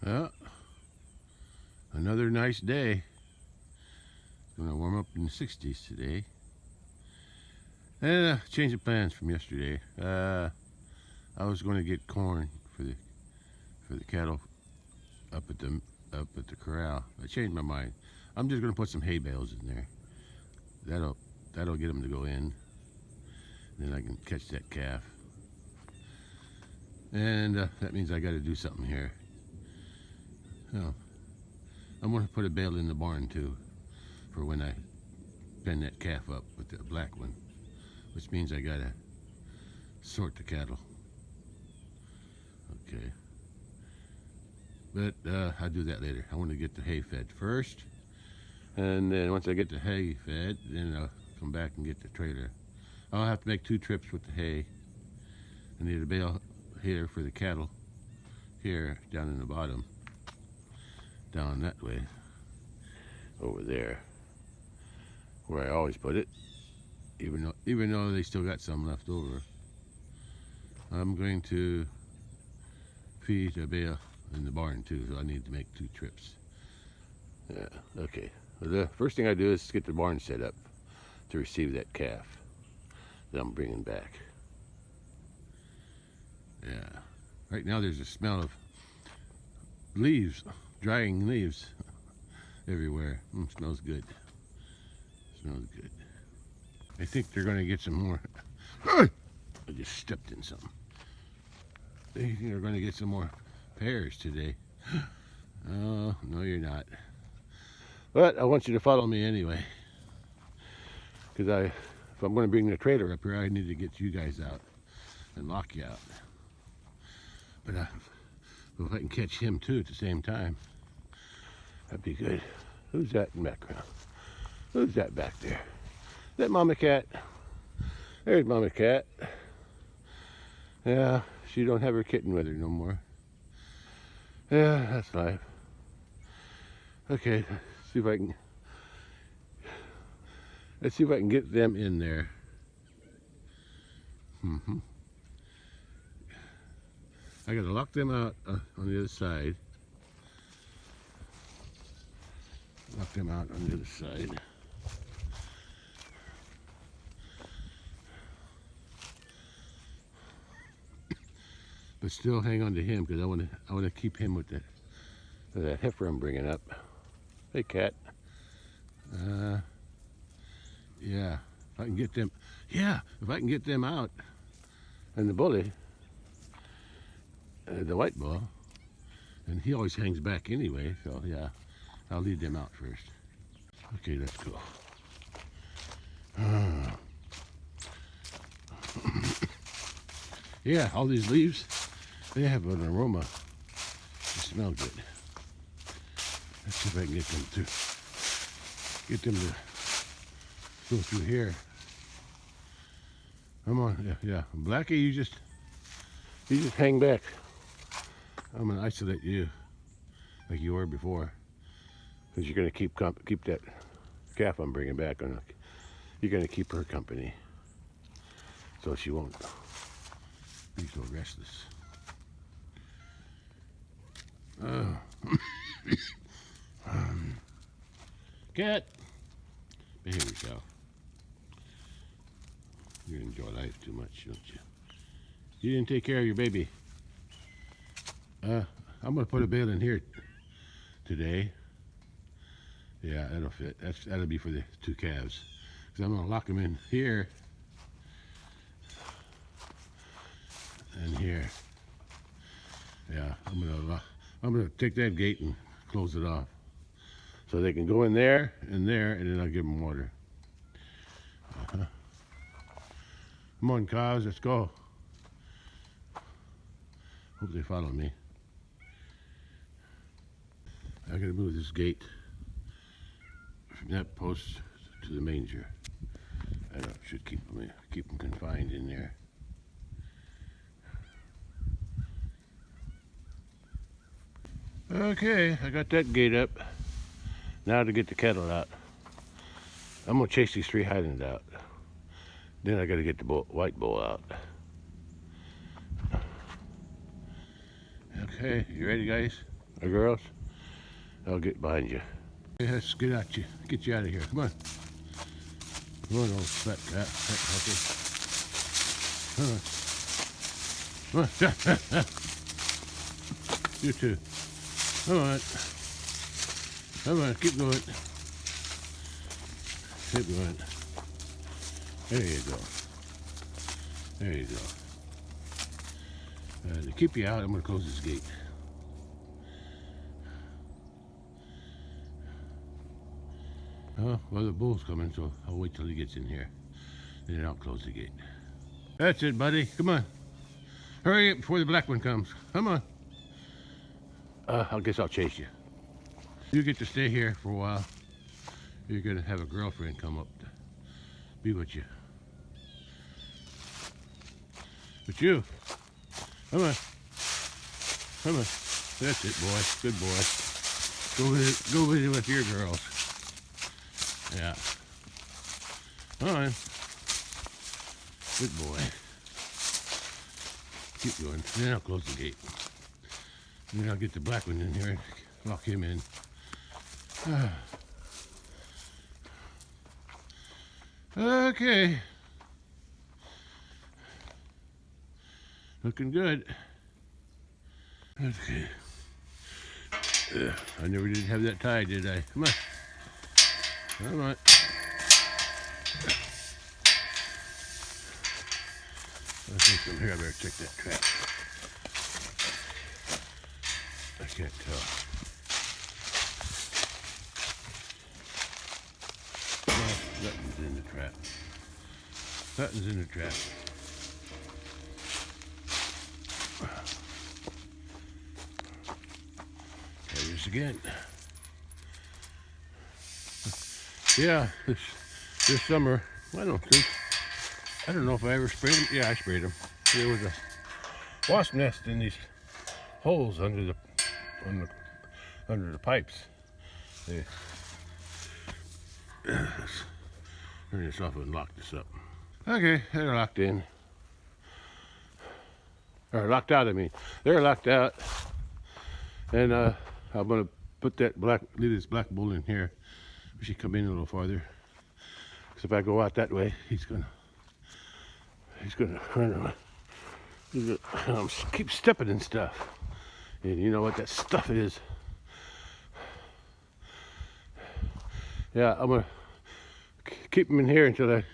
Well, another nice day. It's going to warm up in the 60s today. And change of plans from yesterday. I was going to get corn for the cattle up at the corral. I changed my mind. I'm just going to put some hay bales in there. That'll get them to go in. Then I can catch that calf. And that means I got to do something here. So I'm going to put a bale in the barn too, for when I pen that calf up with the black one, which means I got to sort the cattle. Okay. But I'll do that later. I want to get the hay fed first. And then once I get the hay fed, then I'll come back and get the trailer. I'll have to make 2 trips with the hay. I need a bale here for the cattle, here down in the bottom, down that way, over there, where I always put it, even though they still got some left over. I'm going to feed a bale in the barn too, so I need to make 2 trips. Yeah, okay. Well, the first thing I do is get the barn set up to receive that calf that I'm bringing back. Yeah. Right now there's a smell of leaves, drying leaves everywhere. Smells good. Smells good. I think they're going to get some more. I just stepped in something. I think they're going to get some more pears today. Oh, no you're not. But I want you to follow me anyway. Because if I'm going to bring the trailer up here, I need to get you guys out and lock you out. But if I can catch him too at the same time, that'd be good. Who's that in the background? Who's that back there? Is that Mama Cat? There's Mama Cat. Yeah, she don't have her kitten with her no more. Yeah, that's life. Okay, let's see if I can get them in there. I gotta lock them out on the other side. Lock them out on the other side. But still hang on to him because I want to keep him with that heifer I'm bringing up. Hey, cat. Yeah, if I can get them. Yeah, if I can get them out, and the bully, the white bull, and he always hangs back anyway. So yeah, I'll lead them out first. Okay, let's go. Yeah, all these leaves, they have an aroma. They smell good. Let's see if I can get them to go through here. Come on, yeah. Blackie, you just hang back. I'm gonna isolate you like you were before, because you're gonna keep that calf I'm bringing back. You're gonna keep her company, so she won't be so restless. Cat, behave yourself. You enjoy life too much, don't you? You didn't take care of your baby. I'm gonna put a bale in here today. Yeah, that'll fit. That'll be for the 2 calves. Because I'm gonna lock them in here and here. Yeah, I'm gonna take that gate and close it off, so they can go in there and there, and then I'll give them water. Come on, cows, let's go. Hope they follow me. I gotta move this gate from that post to the manger. That should keep them confined in there. Okay, I got that gate up. Now to get the cattle out. I'm gonna chase these 3 Highlands out. Then I gotta get the white bull out. Okay, you ready, guys? The girls? I'll get behind you. Hey, let's get out you. Get you out of here. Come on. Come on, old fat cat. Fat puppy. Come on. Come on. You too. Come on. Come on. Keep going. Keep going. There you go. There you go. To keep you out, I'm going to close this gate. Oh, well, the bull's coming, so I'll wait till he gets in here. Then I'll close the gate. That's it, buddy. Come on. Hurry up before the black one comes. Come on. I guess I'll chase you. You get to stay here for a while. You're going to have a girlfriend come up to be with you. But you, come on. Come on. That's it, boy. Good boy. Go visit with your girls. Yeah. Come on. Good boy. Keep going. Then I'll close the gate. And then I'll get the black one in here and lock him in. Okay. Looking good. Okay. I never did have that tied, did I? Come on. Come on. I think from here I better check that trap. I can't tell. Well, nothing's in the trap. Nothing's in the trap. Try this again. Yeah, this summer, I don't know if I ever sprayed them. Yeah, I sprayed them. There was a wasp nest in these holes under the pipes. Hey. Turn this off and lock this up. Okay, they're locked in. Or locked out, I mean. They're locked out. And I'm gonna put leave this black bull in here. We should come in a little farther. Because if I go out that way, he's gonna keep stepping in stuff. And you know what that stuff is. Yeah, I'm gonna keep him in here until I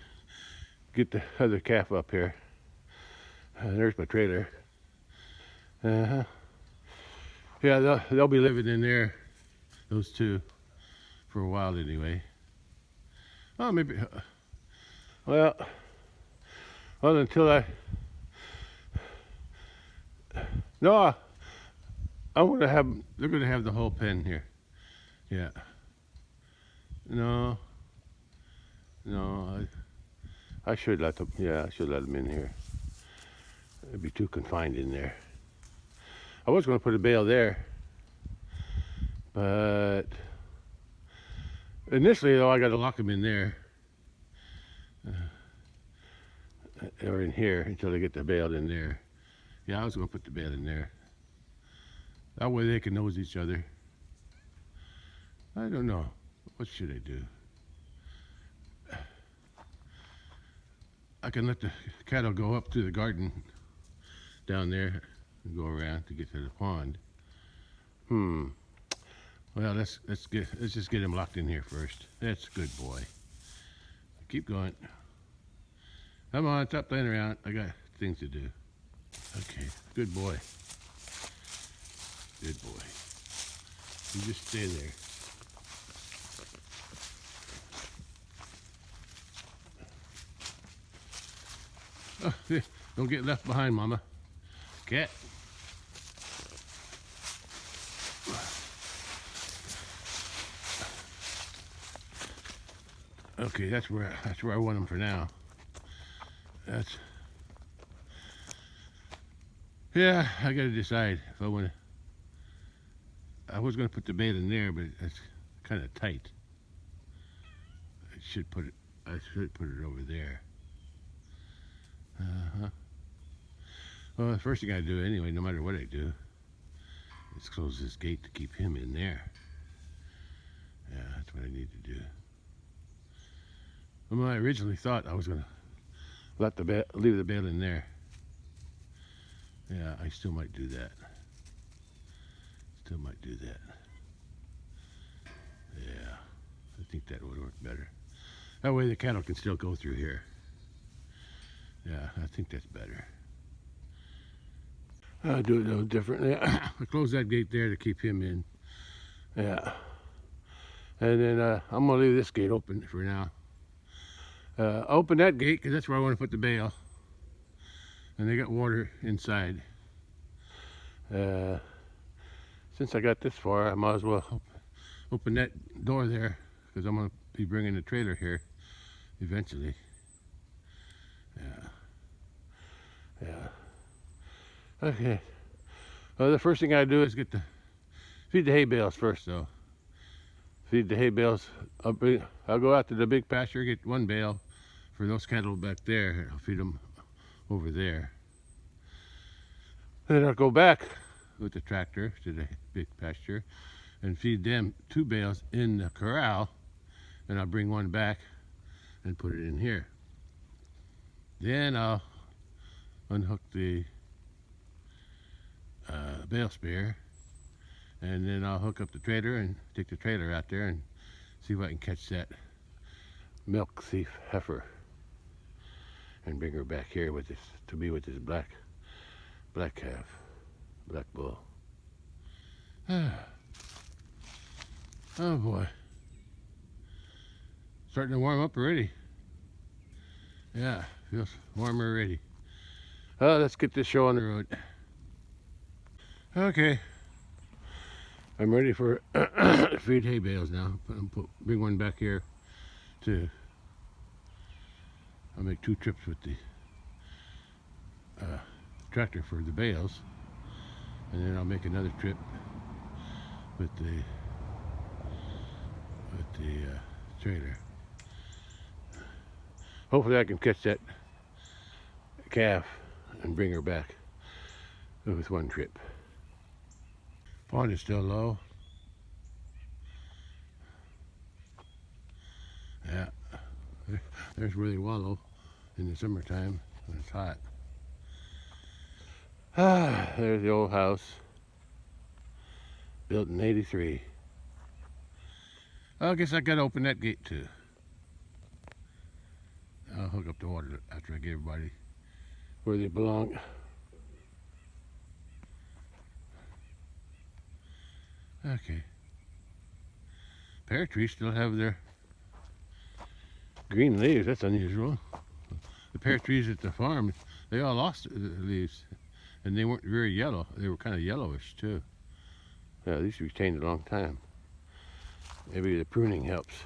get the other calf up here. There's my trailer. Yeah, they'll be living in there, those two, for a while anyway. Oh, maybe. Well, until I. No, I'm gonna have. They're gonna have the whole pen here. Yeah. No. I should let them. Yeah, I should let them in here. It'd be too confined in there. I was gonna put a bale there, but initially though, I got to lock them in there. Or in here until they get the bale in there. Yeah, I was going to put the bale in there. That way they can nose each other. I don't know. What should I do? I can let the cattle go up to the garden down there and go around to get to the pond. Well, let's just get him locked in here first. That's a good boy. Keep going. Come on, stop playing around. I got things to do. Okay, good boy. Good boy. You just stay there. Oh, yeah. Don't get left behind, Mama. Cat. Okay, that's where I want him for now. Yeah, I gotta decide if I wanna. I was gonna put the bait in there, but it's kind of tight. I should put it over there. Well, the first thing I do anyway, no matter what I do, Let's close this gate to keep him in there. Yeah, that's what I need to do. Well, I originally thought I was going to leave the bale in there. Yeah, I still might do that. Yeah, I think that would work better. That way the cattle can still go through here. Yeah, I think that's better. I'll do it a little differently. I close that gate there to keep him in. Yeah. And then I'm going to leave this gate open for now. Open that gate because that's where I want to put the bale. And they got water inside. Since I got this far, I might as well open that door there because I'm going to be bringing the trailer here eventually. Yeah. Okay. Well, the first thing I do is feed the hay bales first, though. Feed the hay bales. I'll go out to the big pasture, get one bale for those cattle back there. I'll feed them over there. Then I'll go back with the tractor to the big pasture and feed them 2 bales in the corral. And I'll bring one back and put it in here. Then I'll unhook the bale spear, and then I'll hook up the trailer and take the trailer out there and see if I can catch that milk thief heifer and bring her back here with this black calf, black bull. Oh boy, starting to warm up already. Yeah, feels warmer already. Let's get this show on the road. Okay, I'm ready for feed hay bales now. Bring one back here I'll make 2 trips with the tractor for the bales, and then I'll make another trip with the trailer. Hopefully I can catch that calf and bring her back with one trip. Pond is still low. Yeah, there's where they wallow in the summertime when it's hot. There's the old house, built in '83. I guess I gotta open that gate too. I'll hook up the water after I get everybody where they belong. Okay. Pear trees still have their green leaves. That's unusual. The pear trees at the farm, they all lost the leaves, and they weren't very yellow. They were kind of yellowish too. Yeah, these retained a long time. Maybe the pruning helps.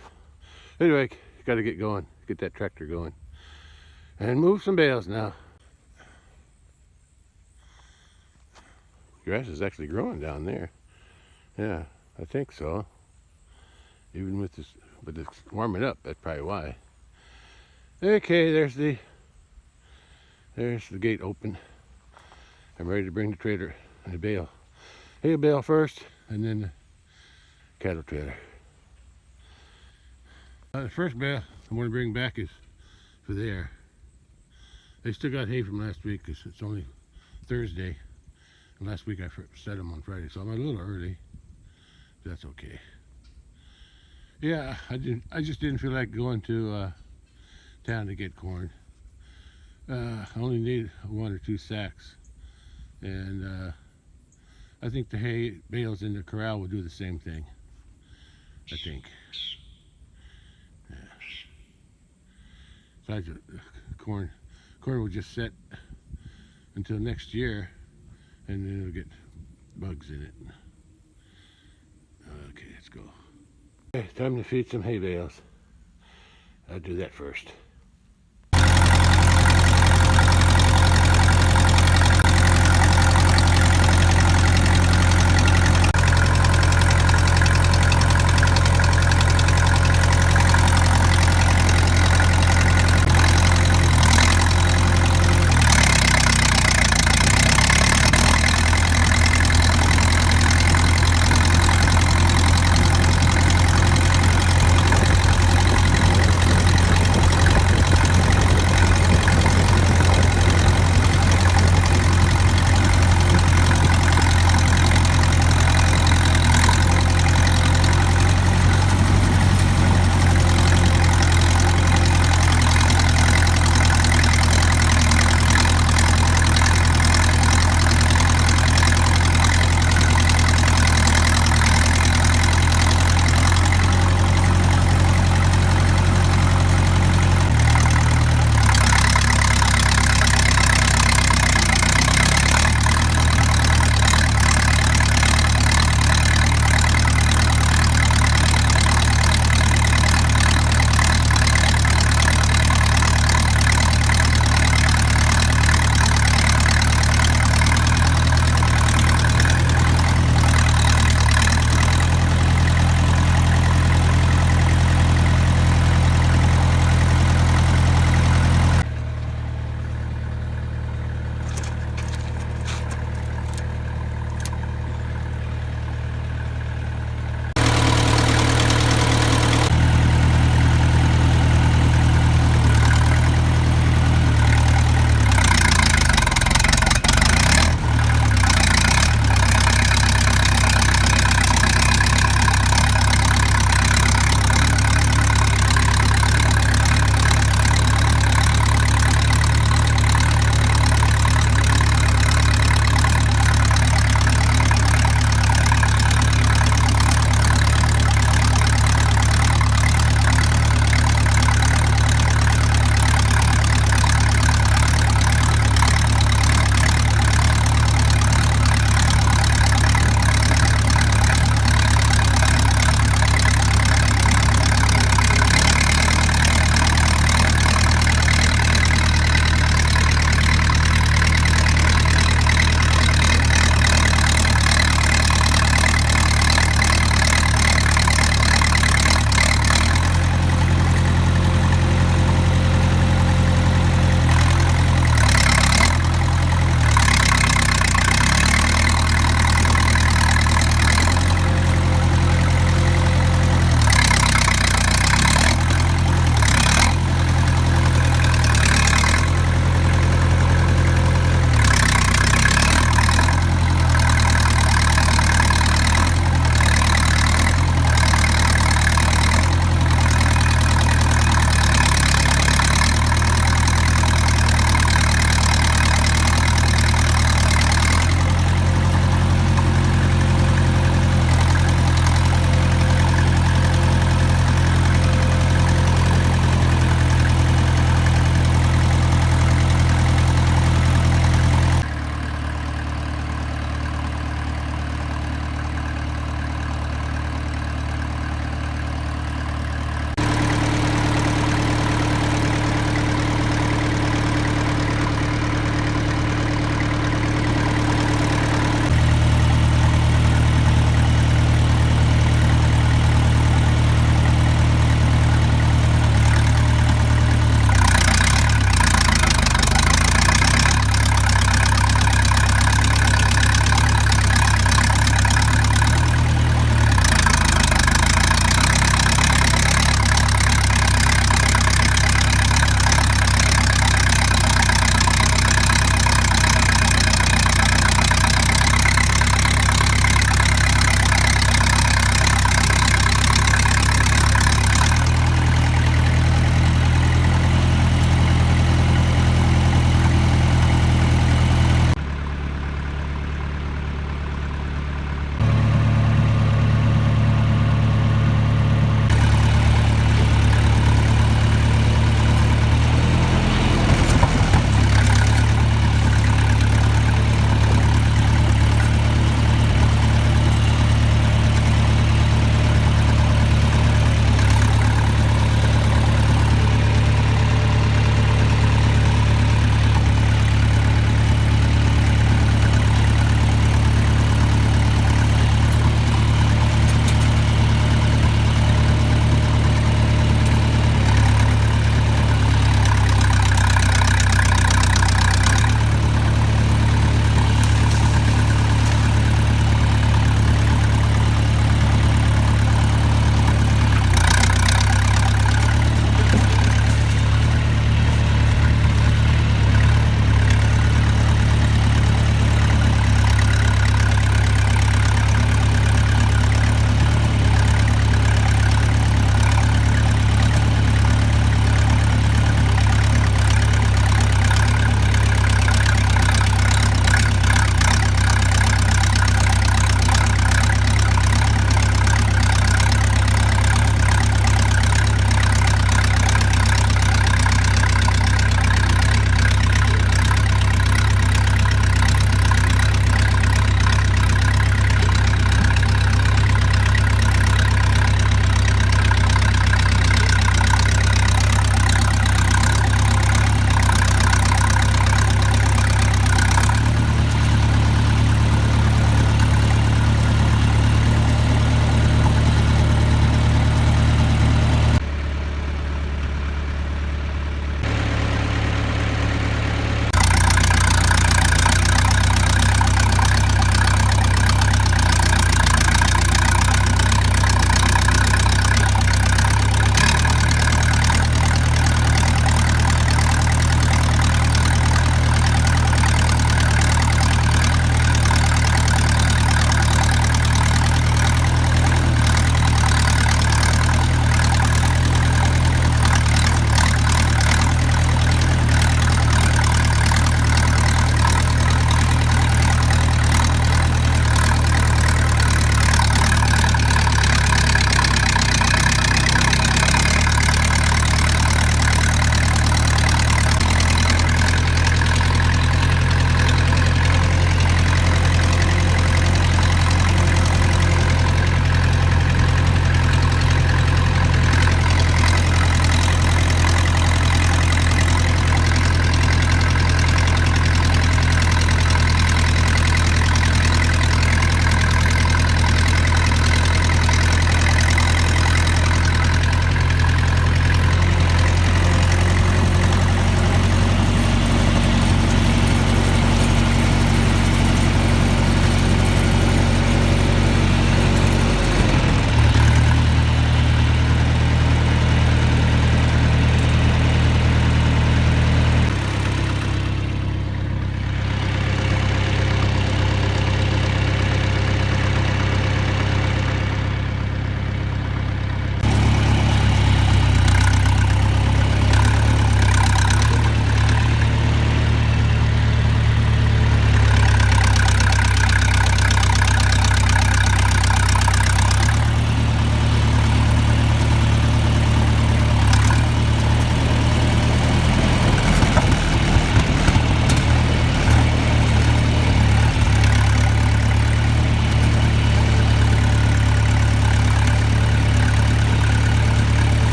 Anyway, got to get going. Get that tractor going, and move some bales now. Grass is actually growing down there. Yeah, I think so. Even with this, but it's warming up. That's probably why. Okay, there's the gate open. I'm ready to bring the trailer and the bale. Hay bale first, and then the cattle trailer. The first bale I'm going to bring back is for there. They still got hay from last week because it's only Thursday. And last week I set them on Friday, so I'm a little early. That's okay. Yeah, I just didn't feel like going to town to get corn. I only need 1 or 2 sacks, and I think the hay bales in the corral will do the same thing. I think. Yeah. Besides, corn will just set until next year, and then it'll get bugs in it. Okay, let's go. Okay, time to feed some hay bales. I'll do that first.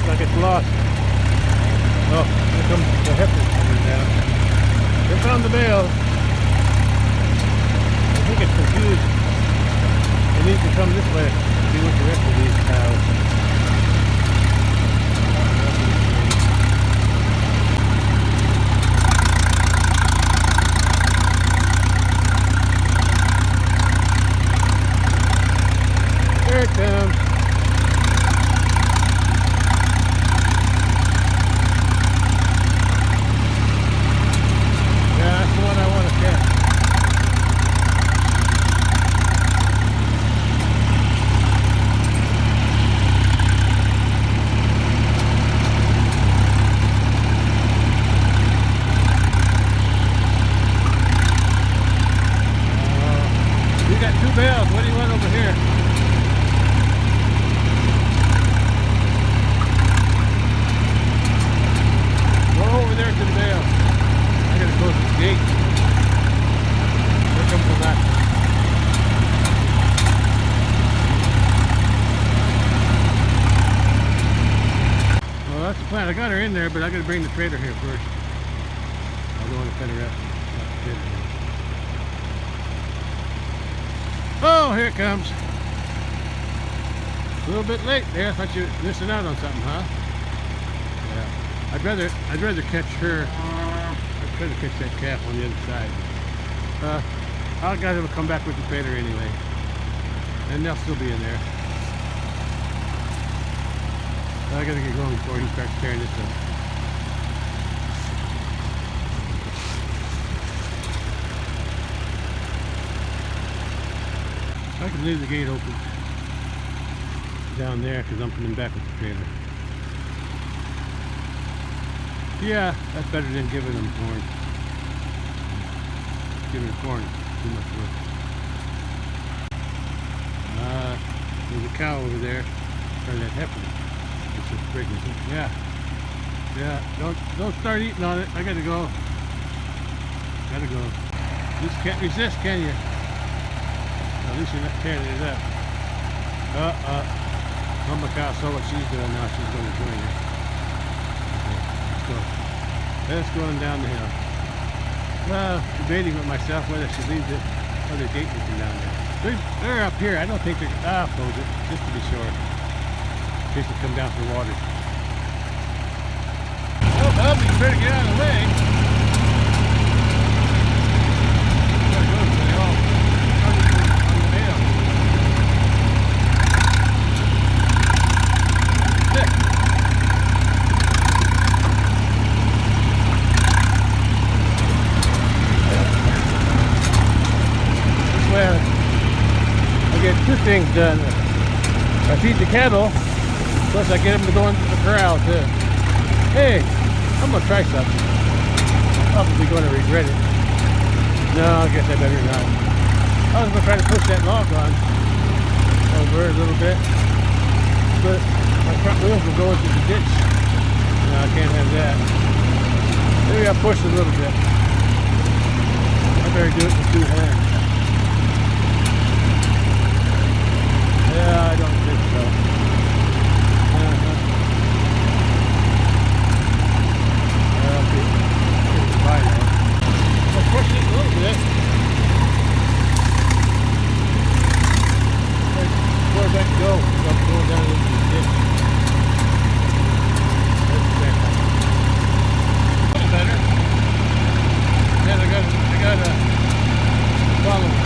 like it's lost. Oh, here comes the heifer coming down. They found the bales. I think it's confused. It needs to come this way to be with the rest of these cows. There it comes. Yeah, that's the one I want to catch. You got 2 bales. What do you want over here? Over there to the bale. I gotta close this gate. Here comes the back. Well, that's the plan. I got her in there, but I gotta bring the trailer here first. I don't want to cut her up. Oh, here it comes. A little bit late there. I thought you were missing out on something, huh? Yeah. I'd rather catch her. I'd try to catch that calf on the other side. I'll got to come back with the trailer anyway, and they'll still be in there. I gotta get going before he starts tearing this up. I can leave the gate open down there because I'm coming back with the trailer. Yeah, that's better than giving them corn. Giving corn too much work. There's a cow over there, or that heifer. It's just breaking. Yeah, Don't start eating on it. I gotta go. You just can't resist, can you? At least you're not tearing it up. Mama cow saw what she's doing now. She's going to join her. Let's go on down the hill. Well, debating with myself whether I should leave the other gate looking down there. They're up here. I don't think they're... I'll close it, just to be sure. In case they come down for water. Well, Bub, you better get out of the way. I get 2 things done. I feed the cattle, plus I get them to go into the corral too. Hey, I'm gonna try something. Probably gonna regret it. No, I guess I better not. I was gonna try to push that log on over a little bit, but my front wheels will go into the ditch. No, I can't have that. Maybe I'll push a little bit. I better do it with 2 hands. Yeah, I don't think so. I'll push it a little bit. Where's that go? It's going down into the ditch. That's better. A little better. Then I gotta follow it.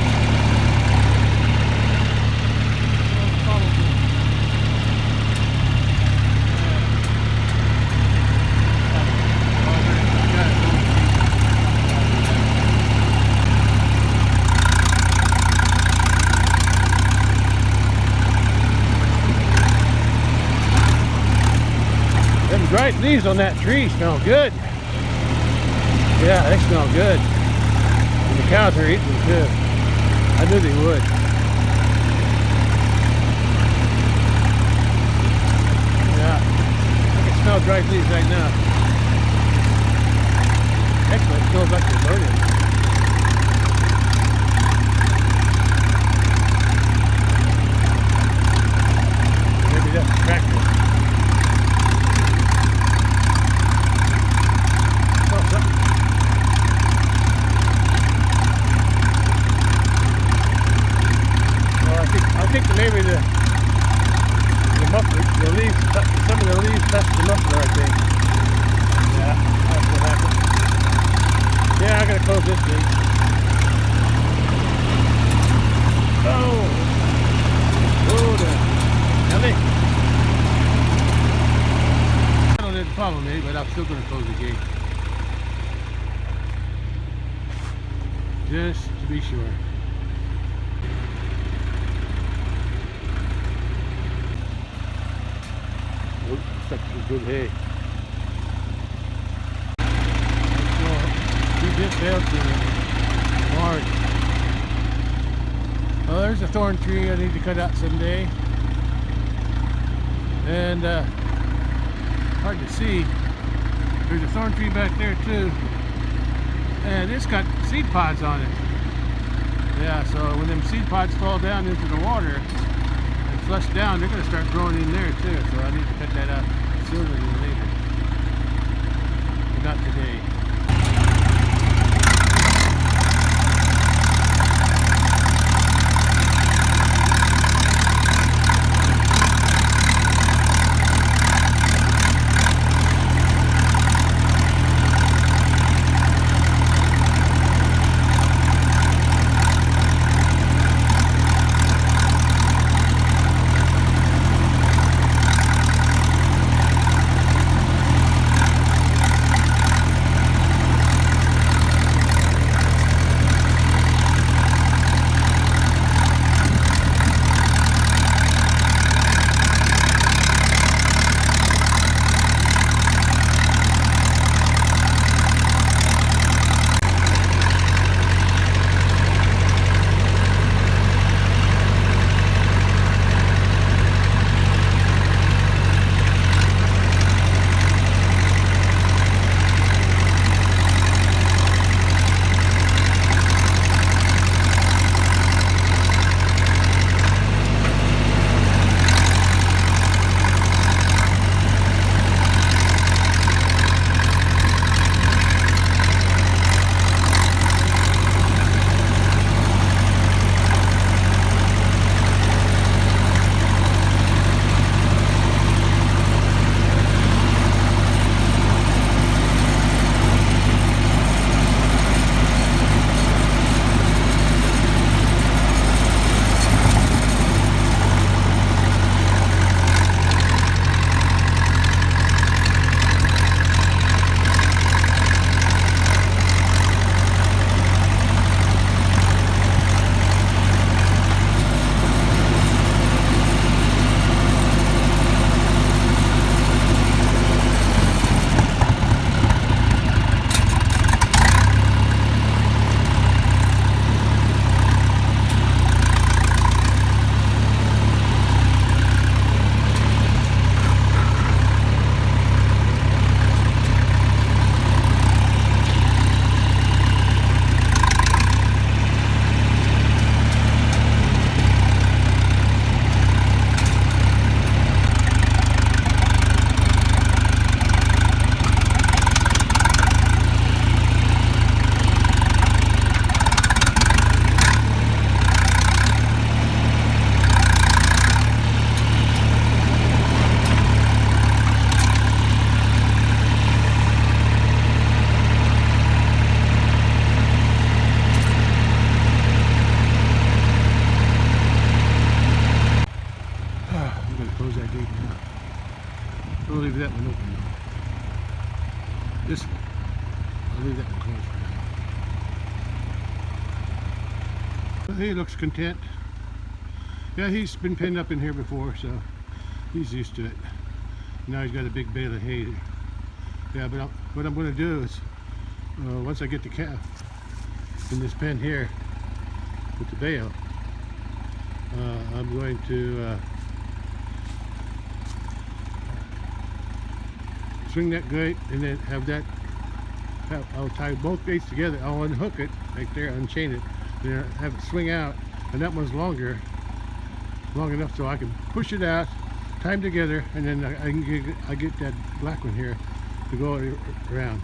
Dried leaves on that tree smell good. Yeah, they smell good. And the cows are eating them too. I knew they would. Yeah, I can smell dried leaves right now. Actually, it smells like they're burning. Maybe that's the tractor. close this gate. Oh! Oh, Ellie! I don't need to follow me, but I'm still going to close the gate. Just to be sure. Oh, such a good hay. We just failed to barn. Well, there's a thorn tree I need to cut out someday. And hard to see. There's a thorn tree back there too. And it's got seed pods on it. Yeah, so when them seed pods fall down into the water and flush down, they're going to start growing in there too. So I need to cut that out sooner than later. But not today. We'll leave that one open now. This one, I'll leave that one closed for now. But he looks content. Yeah, he's been pinned up in here before, so he's used to it. Now he's got a big bale of hay. Yeah, but what I'm going to do is, once I get the calf in this pen here with the bale, I'm going to swing that gate and then I'll tie both gates together. I'll unhook it right there, unchain it, then have it swing out, and that one's long enough so I can push it out, tie them together, and then I get that black one here to go around.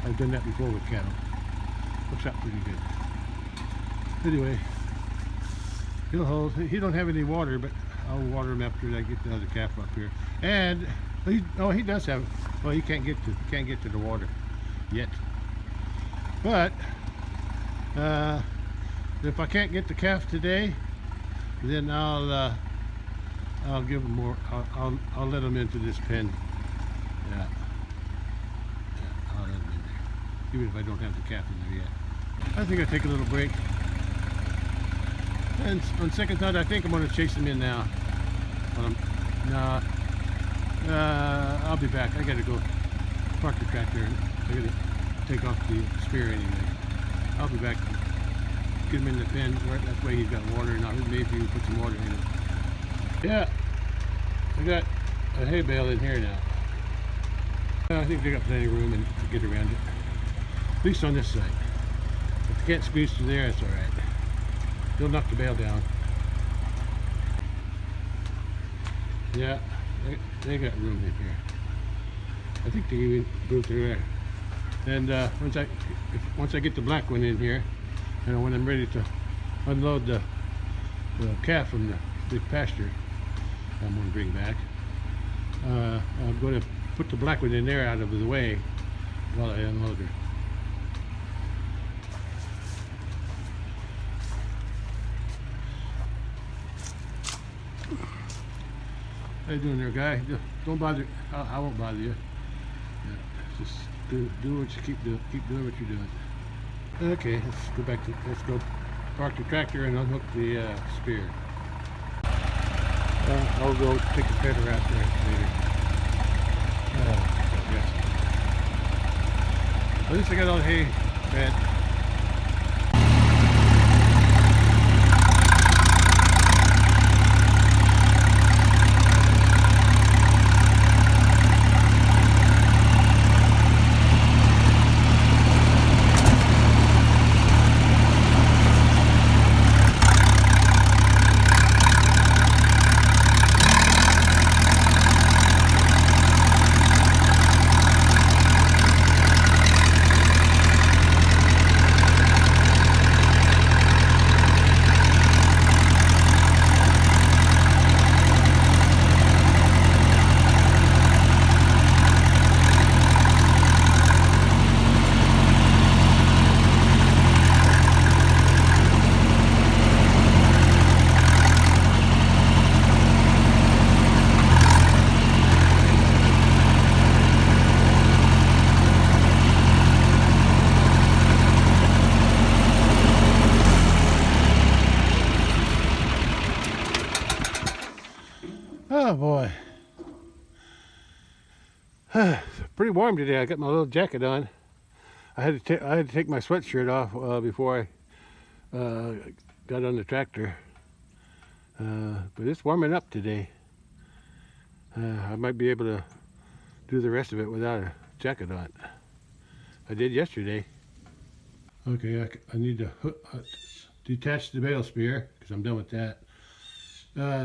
I've done that before with cattle. Works out pretty good. Anyway, he'll hold. He don't have any water, but I'll water him after I get the other calf up here. And he does have. Well, he can't get to the water yet. But if I can't get the calf today, then I'll give him more. I'll let him into this pen. Yeah, I'll let him in there, even if I don't have the calf in there yet. I think I'll take a little break. And on second thought, I think I'm going to chase him in now. Nah, I'll be back. I got to go park the tractor. I got to take off the spear anyway. I'll be back. Get him in the pen. That's why he's got water now. Maybe we can put some water in it. Yeah, I got a hay bale in here now. I think they got plenty of room to get around it. At least on this side. If you can't squeeze through there, it's all right. They'll knock the bale down. Yeah, they got room in here. I think they even go through there. And once I get the black one in here, and when I'm ready to unload the calf from the big pasture, I'm going to bring back. I'm going to put the black one in there out of the way while I unload her. How you doing there, guy? Don't bother. I won't bother you. Yeah, just do what you keep doing what you're doing. Okay, let's go park the tractor and unhook the spear. I'll go take the trailer out there later. Yes. At least I got all the hay fed. Oh boy, pretty warm today. I got my little jacket on. I had to take my sweatshirt off before I got on the tractor. But it's warming up today. I might be able to do the rest of it without a jacket on. I did yesterday. Okay, I need to detach the bale spear because I'm done with that.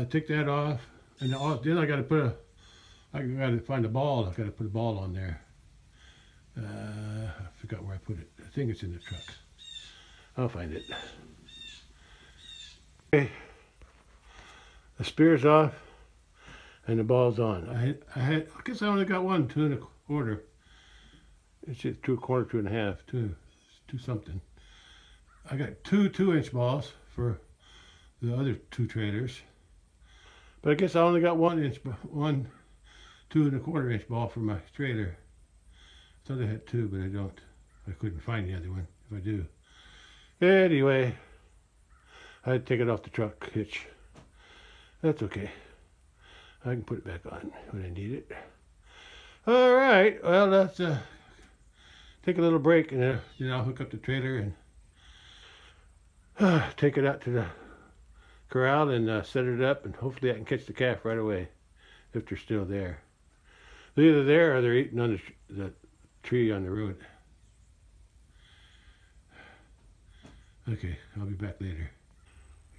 Take that off. And then I got to find a ball. I got to put a ball on there. I forgot where I put it. I think it's in the truck. I'll find it. Okay, the spear's off and the ball's on. I guess I only got one 2 1/4. It's 2 1/4, 2 1/2, two something. I got two 2-inch balls for the other 2 trailers. But I guess I only got one 2 1/4-inch ball for my trailer. I thought I had 2, but I don't. I couldn't find the other one if I do. Anyway, I had to take it off the truck hitch. That's okay. I can put it back on when I need it. All right, well, let's take a little break and then I'll hook up the trailer and take it out to the corral and set it up, and hopefully I can catch the calf right away if they're still there. They're either there or they're eating on the tree on the road. Okay, I'll be back later.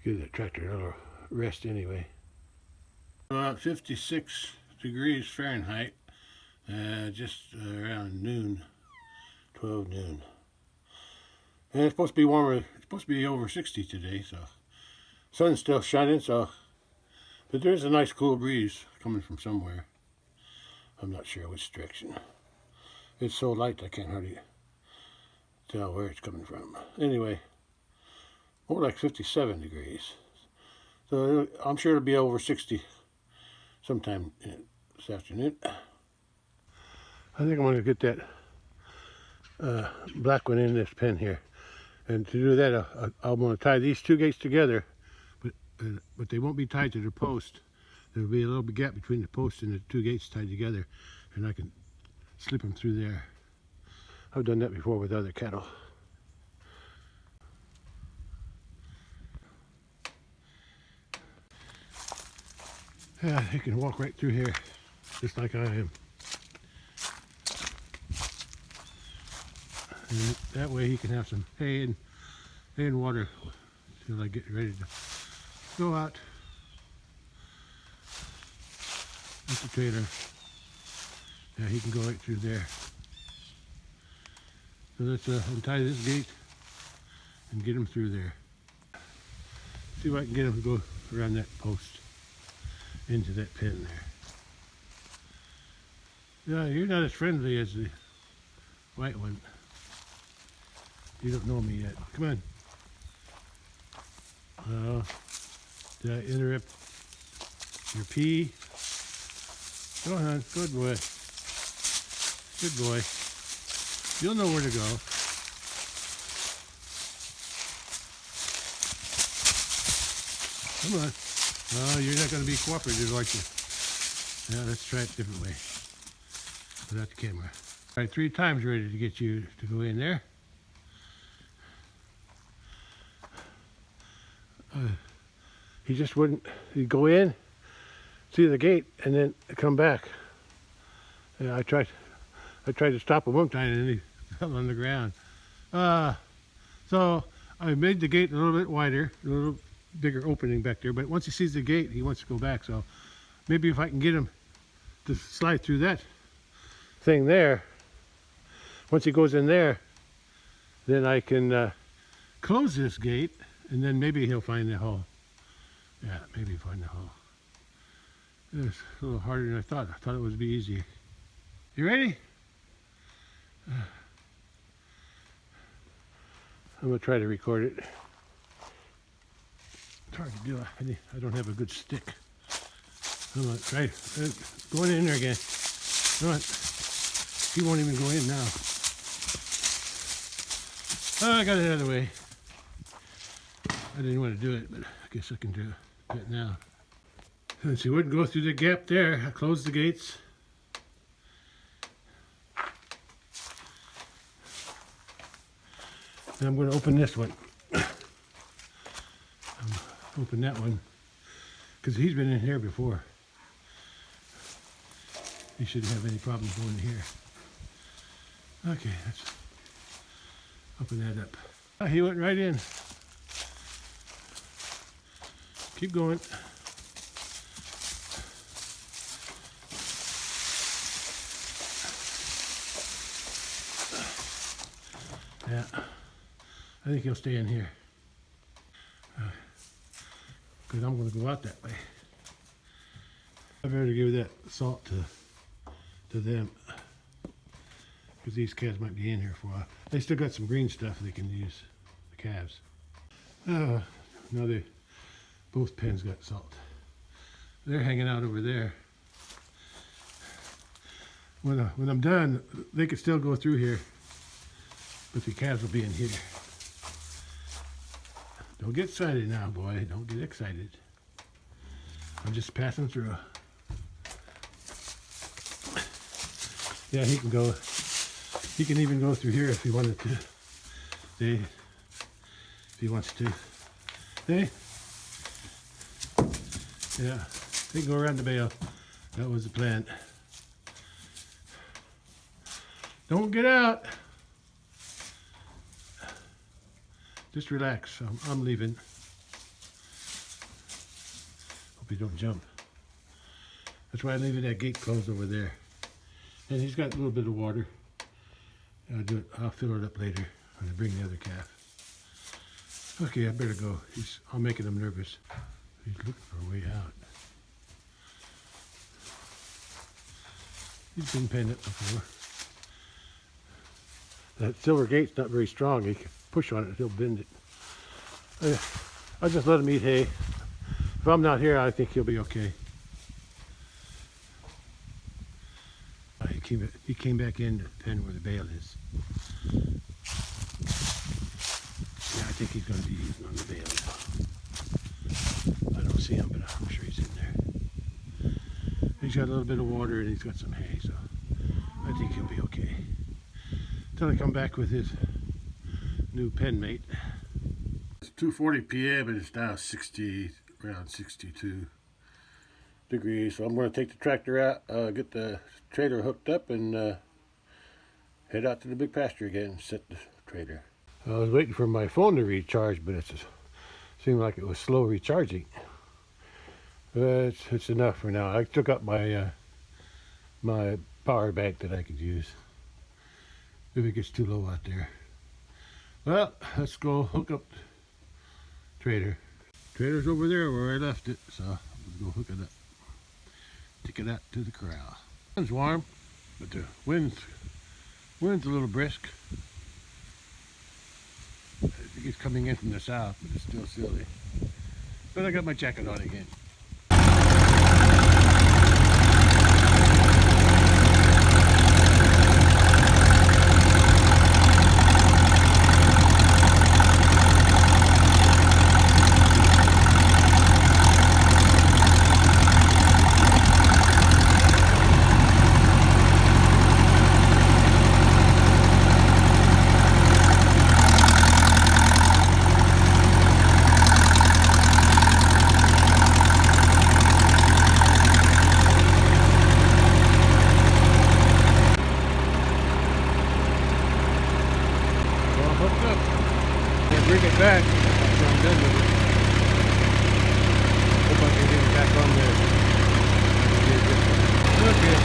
Give that tractor a little rest anyway. About 56 degrees Fahrenheit, just around noon, 12 noon. And it's supposed to be warmer, it's supposed to be over 60 today, so sun's still shining, but there's a nice cool breeze coming from somewhere. I'm not sure which direction. It's so light I can't hardly tell where it's coming from. Anyway, more like 57 degrees. So I'm sure it'll be over 60 sometime this afternoon. I think I'm going to get that black one in this pen here. And to do that, I'm going to tie these two gates together, but they won't be tied to the post. There'll be a little bit gap between the post and the two gates tied together, and I can slip them through there. I've done that before with other cattle. Yeah, he can walk right through here, just like I am. And that way he can have some hay and water until I get ready to go out with the trailer. Yeah, he can go right through there. So let's untie this gate and get him through there. See if I can get him to go around that post into that pen there. Yeah, you're not as friendly as the white one. You don't know me yet. Come on. Did I interrupt your pee? Go on, good boy. Good boy. You'll know where to go. Come on. Oh, you're not going to be cooperative, aren't you? Yeah, let's try it a different way. Without the camera. All right, 3 times ready to get you to go in there. He just wouldn't. He'd go in, see the gate, and then come back. Yeah, I tried to stop him one time, and then he fell on the ground. So I made the gate a little bit wider, a little bigger opening back there. But once he sees the gate, he wants to go back. So maybe if I can get him to slide through that thing there, once he goes in there, then I can close this gate. And then maybe he'll find the hole. Yeah, maybe he'll find the hole. It's a little harder than I thought. I thought it would be easier. You ready? I'm going to try to record it. It's hard to do. I don't have a good stick. I'm going to try. Going in there again. Come on. He won't even go in now. Oh, I got it out of the way. I didn't want to do it, but I guess I can do it now. Since he wouldn't go through the gap there, I closed the gates. And I'm going to open this one. Open that one, because he's been in here before. He shouldn't have any problem going here. Okay, let's open that up. Oh, he went right in. Keep going. Yeah, I think he'll stay in here. Because I'm going to go out that way. I better give that salt to them. Because these calves might be in here for a while. They still got some green stuff they can use, the calves. Now both pens got salt. They're hanging out over there. When I'm done, they could still go through here, but the calves will be in here. Don't get excited now, boy. Don't get excited. I'm just passing through. Yeah, he can go. He can even go through here if he wanted to. See? If he wants to. See? Yeah, they can go around the bale. That was the plan. Don't get out. Just relax. I'm leaving. Hope you don't jump. That's why I'm leaving that gate closed over there. And he's got a little bit of water. I'll fill it up later when I bring the other calf. Okay, I better go. I'm making him nervous. He's looking for a way out. He's been penned up before. That silver gate's not very strong. You can push on it, he'll bend it. I'll just let him eat hay. If I'm not here, I think he'll be okay. He came back in the pen where the bale is. Yeah, I think he's going to be eating on the bale now. I don't see him, but I'm sure he's in there. He's got a little bit of water and he's got some hay, so I think he'll be okay. Until I come back with his new pen mate. It's 2:40 p.m. and it's now around 62 degrees. So I'm going to take the tractor out, get the trailer hooked up, and head out to the big pasture again and set the trailer. I was waiting for my phone to recharge, but it seemed like it was slow recharging. But it's enough for now. I took up my my power bank that I could use if it gets too low out there. Well, let's go hook up the trailer. Trailer's over there where I left it, so let's go hook it up. Take it out to the corral. It's warm, but the wind's a little brisk. I think it's coming in from the south, but it's still silly. But I got my jacket on again. Bring it back after I'm done with it. Hope I can get it back on there. Okay.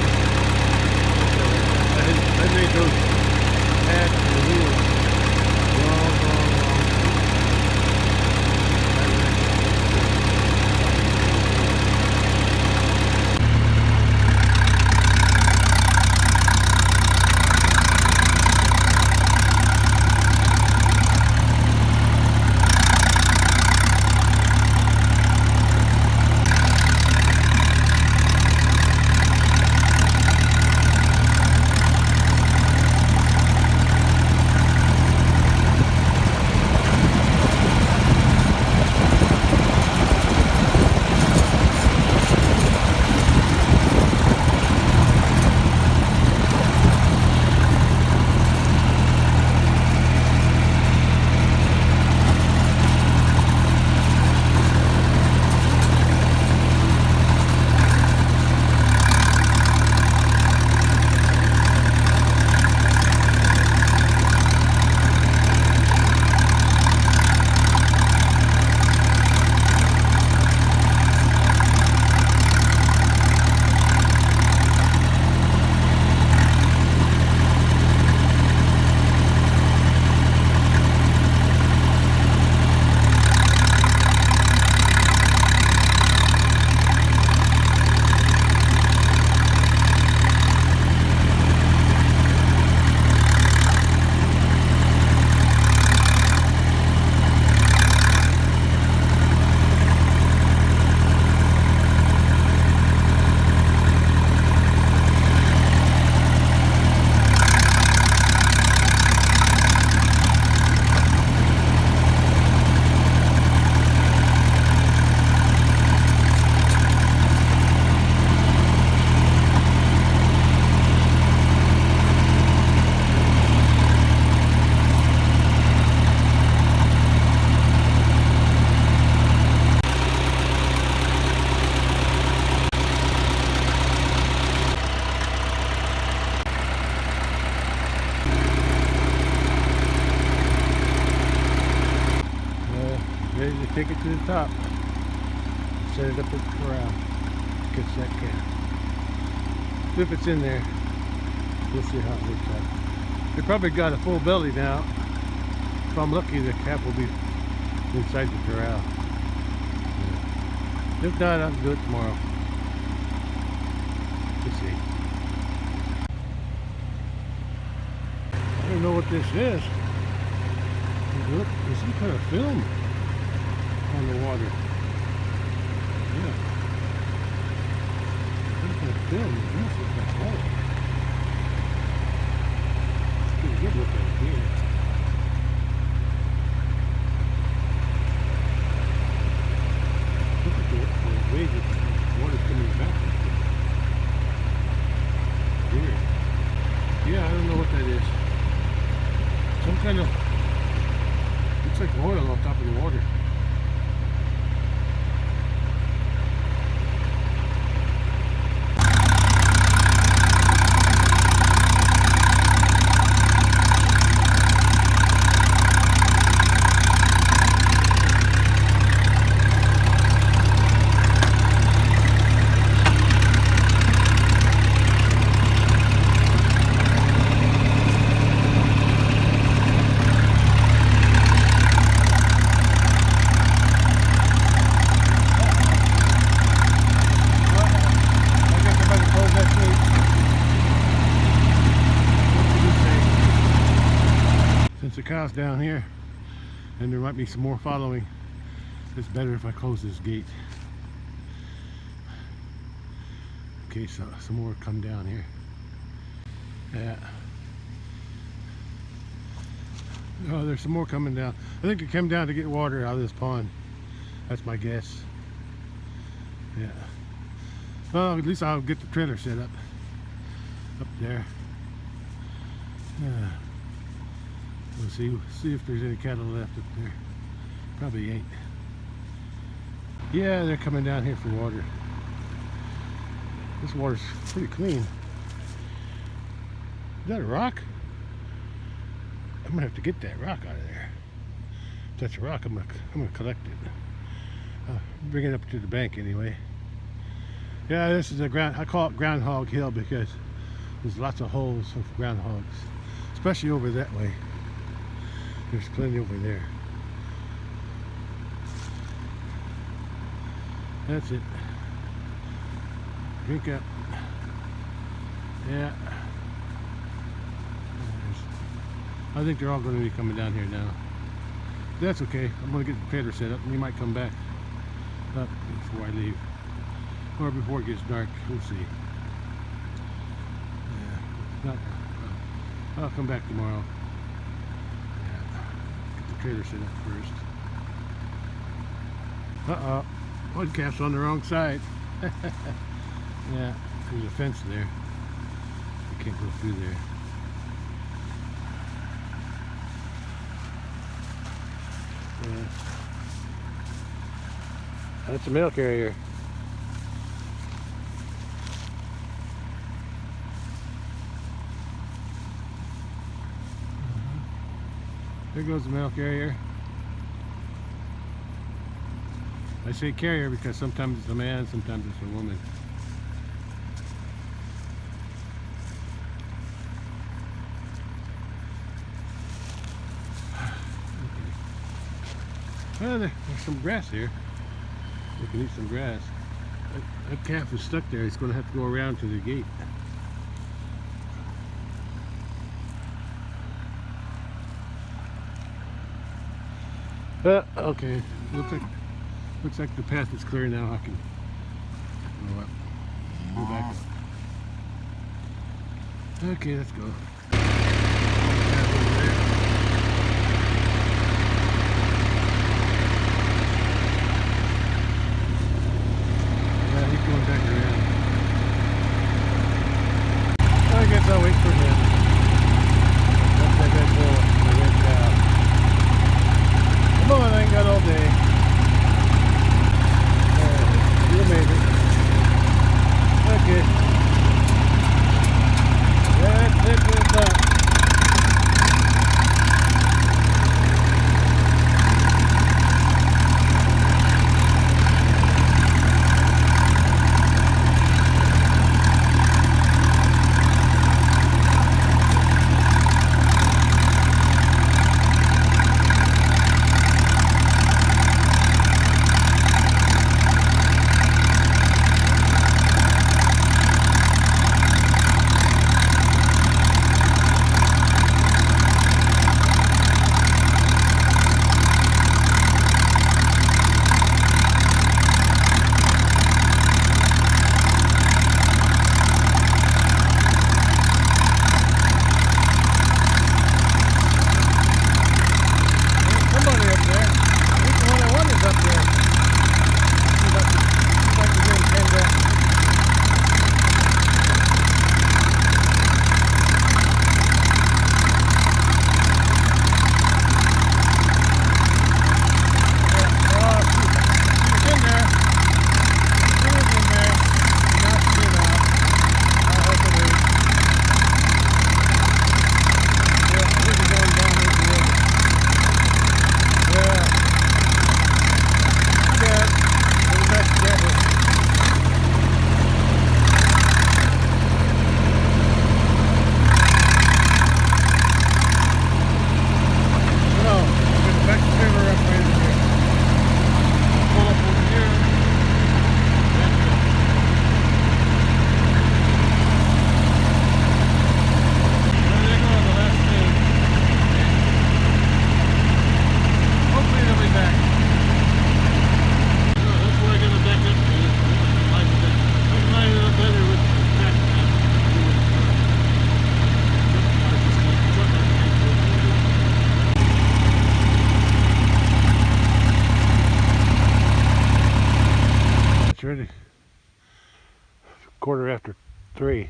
I made those pads for the wheels long. Ready to take it to the top. Set it up at the corral. Catch that calf. If it's in there, we'll see how it looks like. They probably got a full belly now. If I'm lucky, the calf will be inside the corral. If not, I'll do it tomorrow. We'll see. don't know what this is. Look, there's some kind of film on the water. Yeah. Some kind of film. It almost looks like water. Get a good look at it here. Look at the way that the water's coming back. Weird. Yeah, I don't know what that is. Some kind of, looks like oil on top of the water. Since the cow's down here and there might be some more following, it's better if I close this gate. Okay, so some more come down here. Yeah. Oh, there's some more coming down. I think they come down to get water out of this pond. That's my guess. Yeah. Well, at least I'll get the trailer set up there. We'll see if there's any cattle left up there. Probably ain't. Yeah, they're coming down here for water. This water's pretty clean. Is that a rock? I'm gonna have to get that rock out of there. If that's a rock, I'm gonna collect it. Bring it up to the bank anyway. Yeah, this is I call it Groundhog Hill because there's lots of holes of groundhogs, especially over that way. There's plenty over there. That's it. Drink up. Yeah. I think they're all going to be coming down here now. That's okay. I'm going to get the trailer set up and we might come back up before I leave. Or before it gets dark. We'll see. Yeah. I'll come back tomorrow. Trailer set up first. Uh-oh. One calf's on the wrong side. Yeah, there's a fence there. You can't go through there. Yeah. That's a mail carrier. There goes the mail carrier. I say carrier because sometimes it's a man, sometimes it's a woman. Okay. Well, there's some grass here. We can eat some grass. That calf is stuck there. He's going to have to go around to the gate. Okay, looks like the path is clear now. I can go up, go back up. Okay, let's go. Yeah, he's going back around. I guess I'll wait for him. That's my red bull, my red cow. Come on, I ain't got all day. You made it. Okay. That's it. 3.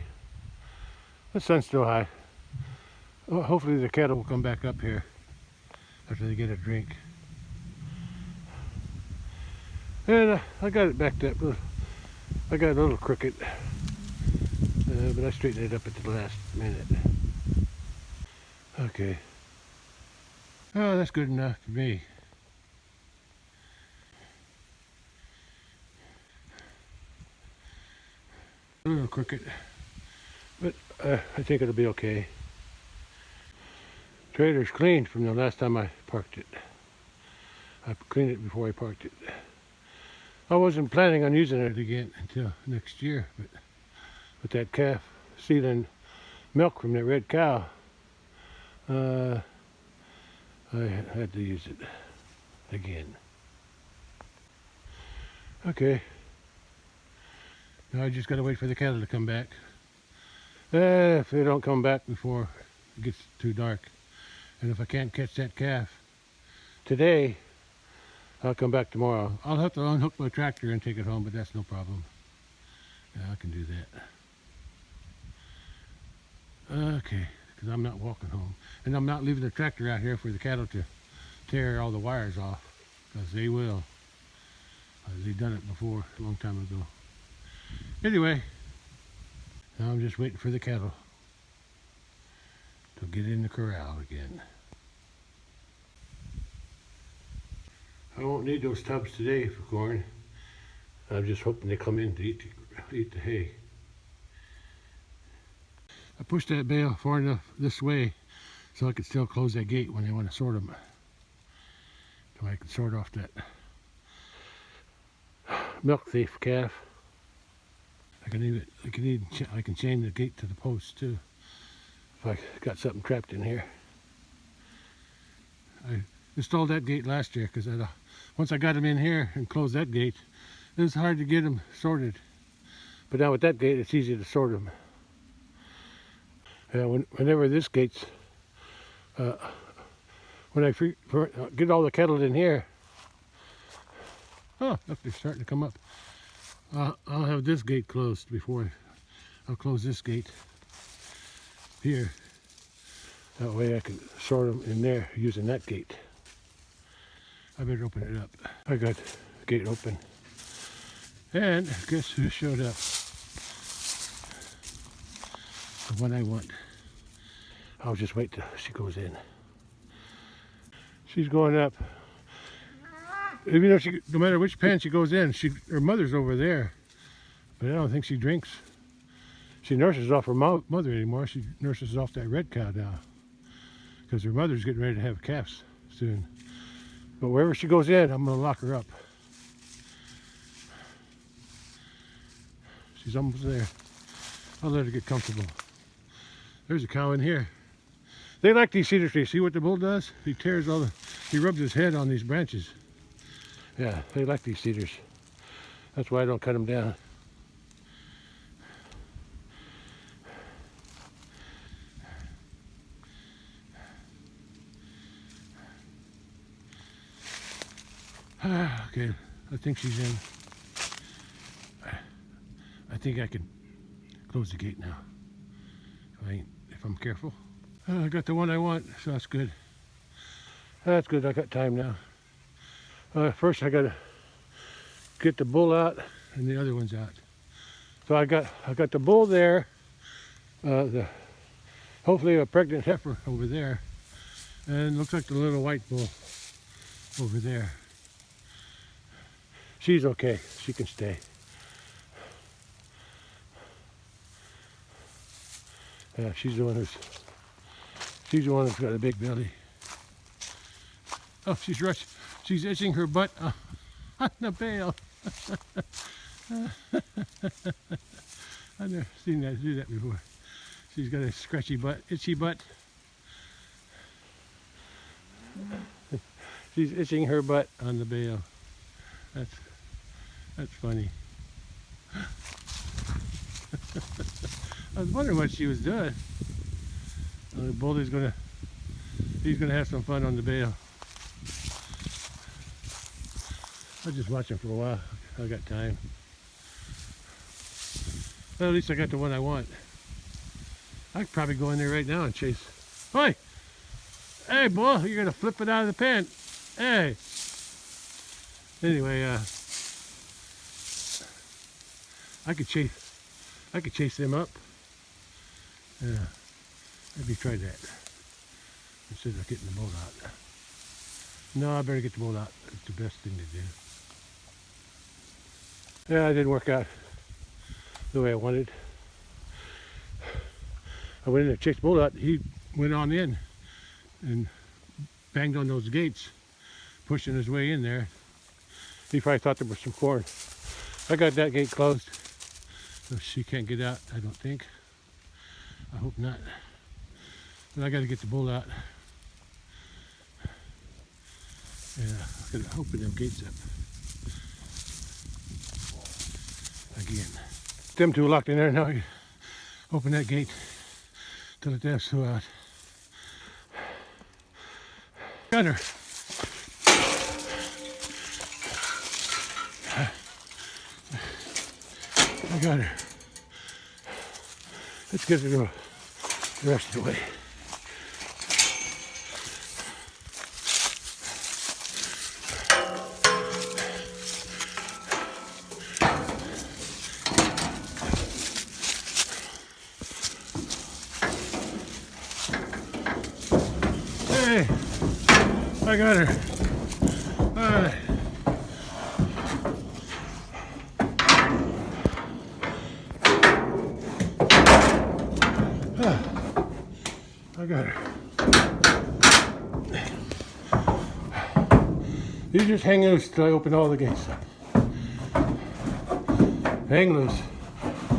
The sun's still high. Oh, hopefully the cattle will come back up here after they get a drink. And I got it backed up. I got a little crooked, but I straightened it up at the last minute. Okay. Oh, that's good enough for me. A little crooked, but I think it'll be okay. Trailer's cleaned from the last time I parked it. I cleaned it before I parked it. I wasn't planning on using it again until next year, but with that calf stealing milk from that red cow, I had to use it again. Okay. Now I just gotta wait for the cattle to come back. If they don't come back before it gets too dark, and if I can't catch that calf today, I'll come back tomorrow. I'll have to unhook my tractor and take it home, but that's no problem. Yeah, I can do that. Okay, because I'm not walking home. And I'm not leaving the tractor out here for the cattle to tear all the wires off, because they will. They've done it before, a long time ago. Anyway, now I'm just waiting for the cattle to get in the corral again. I won't need those tubs today for corn. I'm just hoping they come in to eat the hay. I pushed that bale far enough this way so I could still close that gate when I want to sort them. So I can sort off that milk thief calf. I can chain the gate to the post too, if I got something trapped in here. I installed that gate last year because once I got them in here and closed that gate, it was hard to get them sorted. But now with that gate, it's easy to sort them. Whenever this gate's, when I get all the cattle in here, oh, look, they're starting to come up. I'll have this gate closed before I'll close this gate here. That way I can sort them in there using that gate. I better open it up. I got the gate open. And guess who showed up? The one I want. I'll just wait till she goes in. She's going up. Even though no matter which pen she goes in, her mother's over there. But I don't think she drinks. She nurses off her mother anymore. She nurses off that red cow now. Because her mother's getting ready to have calves soon. But wherever she goes in, I'm going to lock her up. She's almost there. I'll let her get comfortable. There's a cow in here. They like these cedar trees. See what the bull does? He rubs his head on these branches. Yeah, they like these cedars. That's why I don't cut them down. Okay, I think she's in. I think I can close the gate now, if I'm careful. I got the one I want, so that's good. That's good, I got time now. First I gotta get the bull out and the other one's out. So I got the bull there, hopefully a pregnant heifer over there, and looks like the little white bull over there. She's okay, she can stay. Yeah, she's the one who's got a big belly. Oh, she's rushed. She's itching her butt on the bale. I've never seen that do that before. She's got a scratchy butt, itchy butt. She's itching her butt on the bale. That's funny. I was wondering what she was doing. The bull he's gonna have some fun on the bale. I'll just watch him for a while. I got time. Well, at least I got the one I want. I could probably go in there right now and chase. Hey! Hey, boy, you're gonna flip it out of the pen. Hey! Anyway, I could chase them up. Yeah, maybe try that instead of getting the bolt out. No, I better get the bolt out. It's the best thing to do. Yeah, it didn't work out the way I wanted. I went in there, chased the bolt out. He went on in and banged on those gates, pushing his way in there. He probably thought there was some corn. I got that gate closed, so she can't get out, I don't think. I hope not. But I got to get the bolt out. Yeah, I got to open them gates up again. Them two locked in there now. I open that gate to let that flow out. Got her. I got her. Let's get her the rest of the way. Hey, I got her. All right. I got her. You just hang loose till I open all the gates up. Hang loose.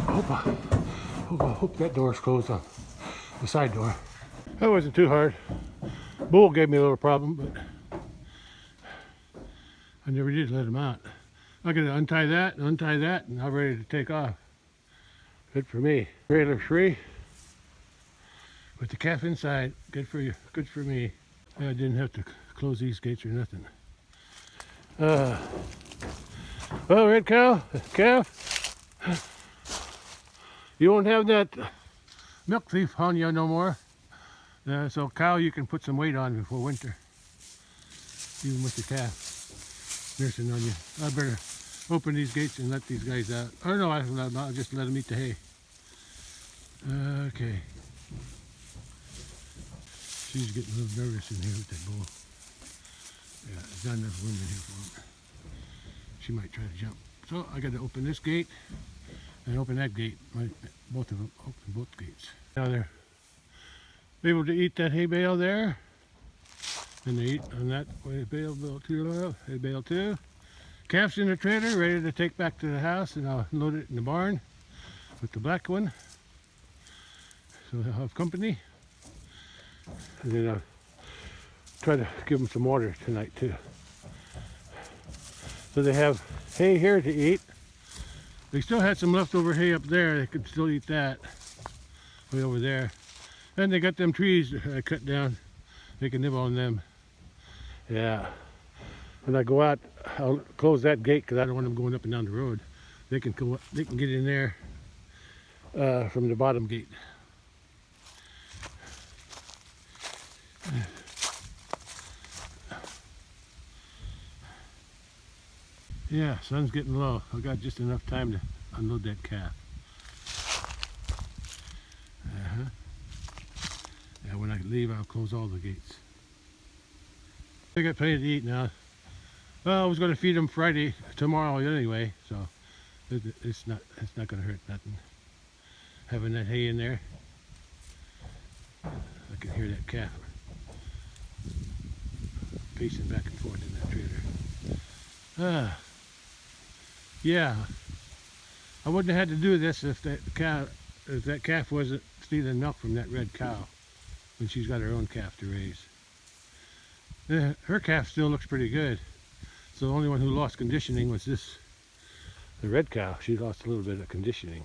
Hope that door's closed on the side door. That wasn't too hard. Bull gave me a little problem, but I never did let him out. I gotta untie that, and I'm ready to take off. Good for me. Trailer free with the calf inside. Good for you. Good for me. I didn't have to close these gates or nothing. Well, red cow, calf, you won't have that milk thief on you no more. So cow, you can put some weight on before winter, even with your calf nursing on you. I better open these gates and let these guys out. Or no, I'll just let them eat the hay. Okay. She's getting a little nervous in here with that bull. Yeah, there's not enough room in here for her. She might try to jump. So I got to open this gate and open that gate. Both of them, open both gates. Now they're able to eat that hay bale there, and they eat on that way. Bale two, hay bale two. Calf's in the trailer, ready to take back to the house, and I'll load it in the barn with the black one. So they'll have company. And then I'll try to give them some water tonight too. So they have hay here to eat. They still had some leftover hay up there. They could still eat that way over there. And they got them trees I cut down. They can nibble on them. Yeah. When I go out, I'll close that gate because I don't want them going up and down the road. They can go. They can get in there from the bottom gate. Yeah, sun's getting low. I got just enough time to unload that calf. Yeah, when I leave, I'll close all the gates. They got plenty to eat now. Well, I was going to feed them Friday, tomorrow anyway, so it's not going to hurt nothing. Having that hay in there, I can hear that calf pacing back and forth in that trailer. Yeah, I wouldn't have had to do this if that calf wasn't stealing milk from that red cow when she's got her own calf to raise. Her calf still looks pretty good. So the only one who lost conditioning was the red cow. She lost a little bit of conditioning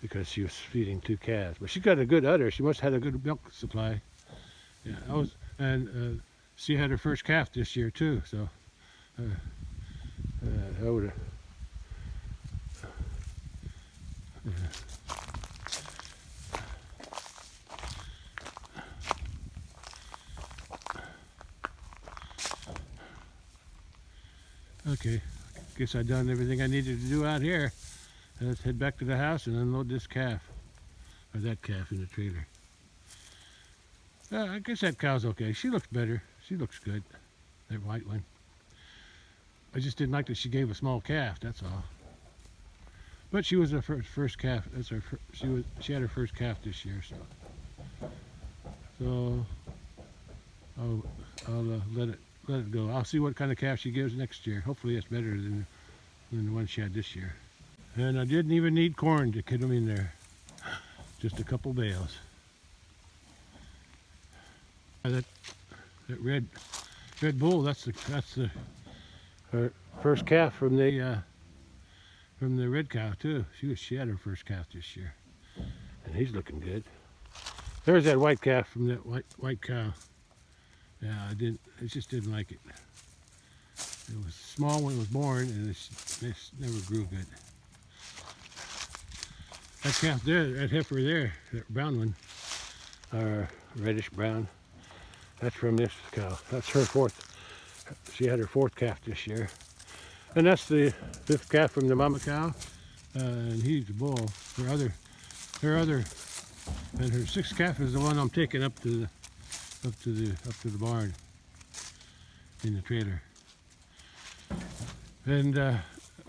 because she was feeding two calves. But she got a good udder. She must have had a good milk supply. Yeah, she had her first calf this year too. So I would have. Okay, guess I've done everything I needed to do out here. Let's head back to the house and unload this calf, or that calf in the trailer. I guess that cow's okay. She looks better. She looks good, that white one. I just didn't like that she gave a small calf, that's all. But she was her first calf. That's her. She had her first calf this year, so I'll let it go. I'll see what kind of calf she gives next year. Hopefully it's better than the one she had this year. And I didn't even need corn to get them in there. Just a couple bales. That red bull. That's her first calf from the red cow too. She had her first calf this year, and he's looking good. There's that white calf from that white cow. Yeah, I just didn't like it. It was small when it was born, and it never grew good. That calf there, that heifer there, that brown one, or reddish brown, that's from this cow. That's her fourth. She had her fourth calf this year. And that's the fifth calf from the mama cow, and he's the bull. And her sixth calf is the one I'm taking up to the barn in the trailer. And I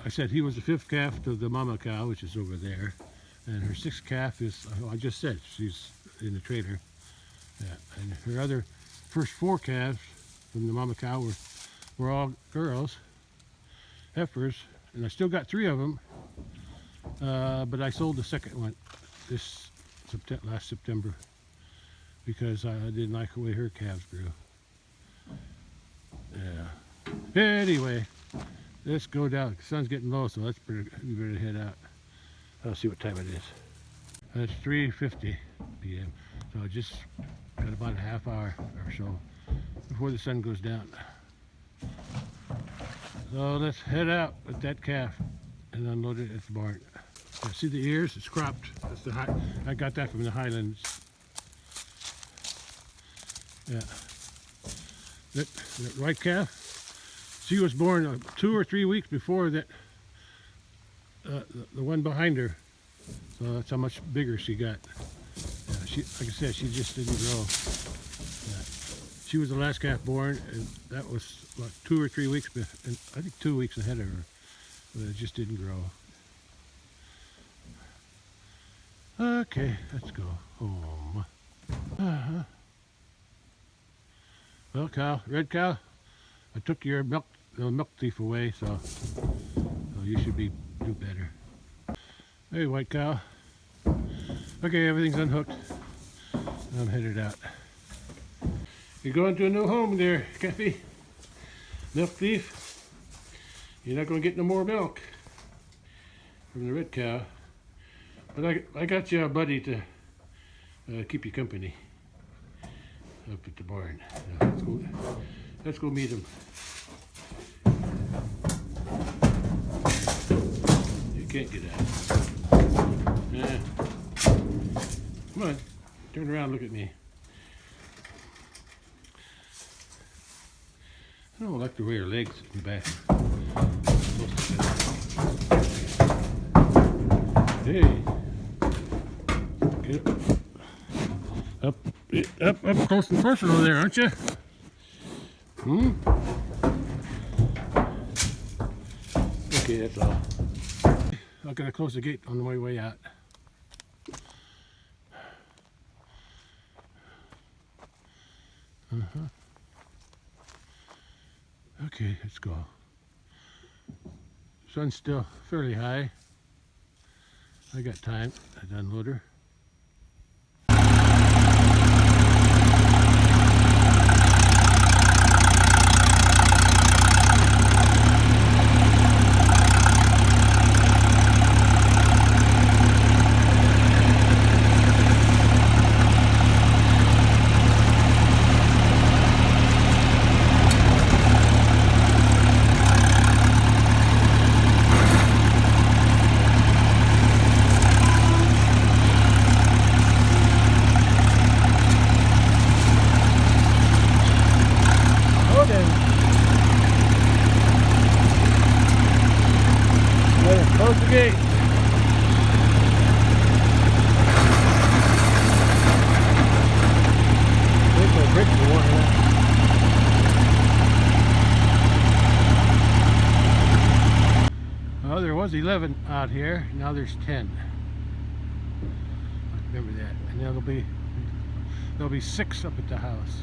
said he was the fifth calf to the mama cow, which is over there, and her sixth calf is, I just said, she's in the trailer. Yeah, and her other first four calves from the mama cow were all girls, heifers, and I still got 3 of them, but I sold the second one last September because I didn't like the way her calves grew. Yeah. Anyway, let's go down. The sun's getting low, so we better head out. I'll see what time it is. It's 3:50 p.m. So I just got about a half hour or so before the sun goes down. So let's head out with that calf and unload it at the barn. Yeah, see the ears? It's cropped. That's I got that from the Highlands. Yeah. That white calf, she was born 2 or 3 weeks before that. The one behind her. So that's how much bigger she got. Yeah, like I said, she just didn't grow. Yeah. She was the last calf born, and that was like 2 or 3 weeks, and I think 2 weeks ahead of her, but it just didn't grow. Okay, let's go home. Well, cow, red cow, I took your milk thief away, so you should do better. Hey, white cow. Okay, everything's unhooked. I'm headed out. You're going to a new home there, Cappy. Milk thief. You're not going to get no more milk from the red cow. But I got you a buddy to keep you company up at the barn. Let's go meet him. You can't get out. Yeah. Come on, turn around, look at me. I don't like the way her legs in the back. Hey. Get up close and personal there, aren't you? Okay, that's all. I'm gonna close the gate on my way out. Okay, let's go. Sun's still fairly high. I got time at the unloader. more here. Well, there was 11 out here. Now there's 10. Remember that. And there'll be 6 up at the house.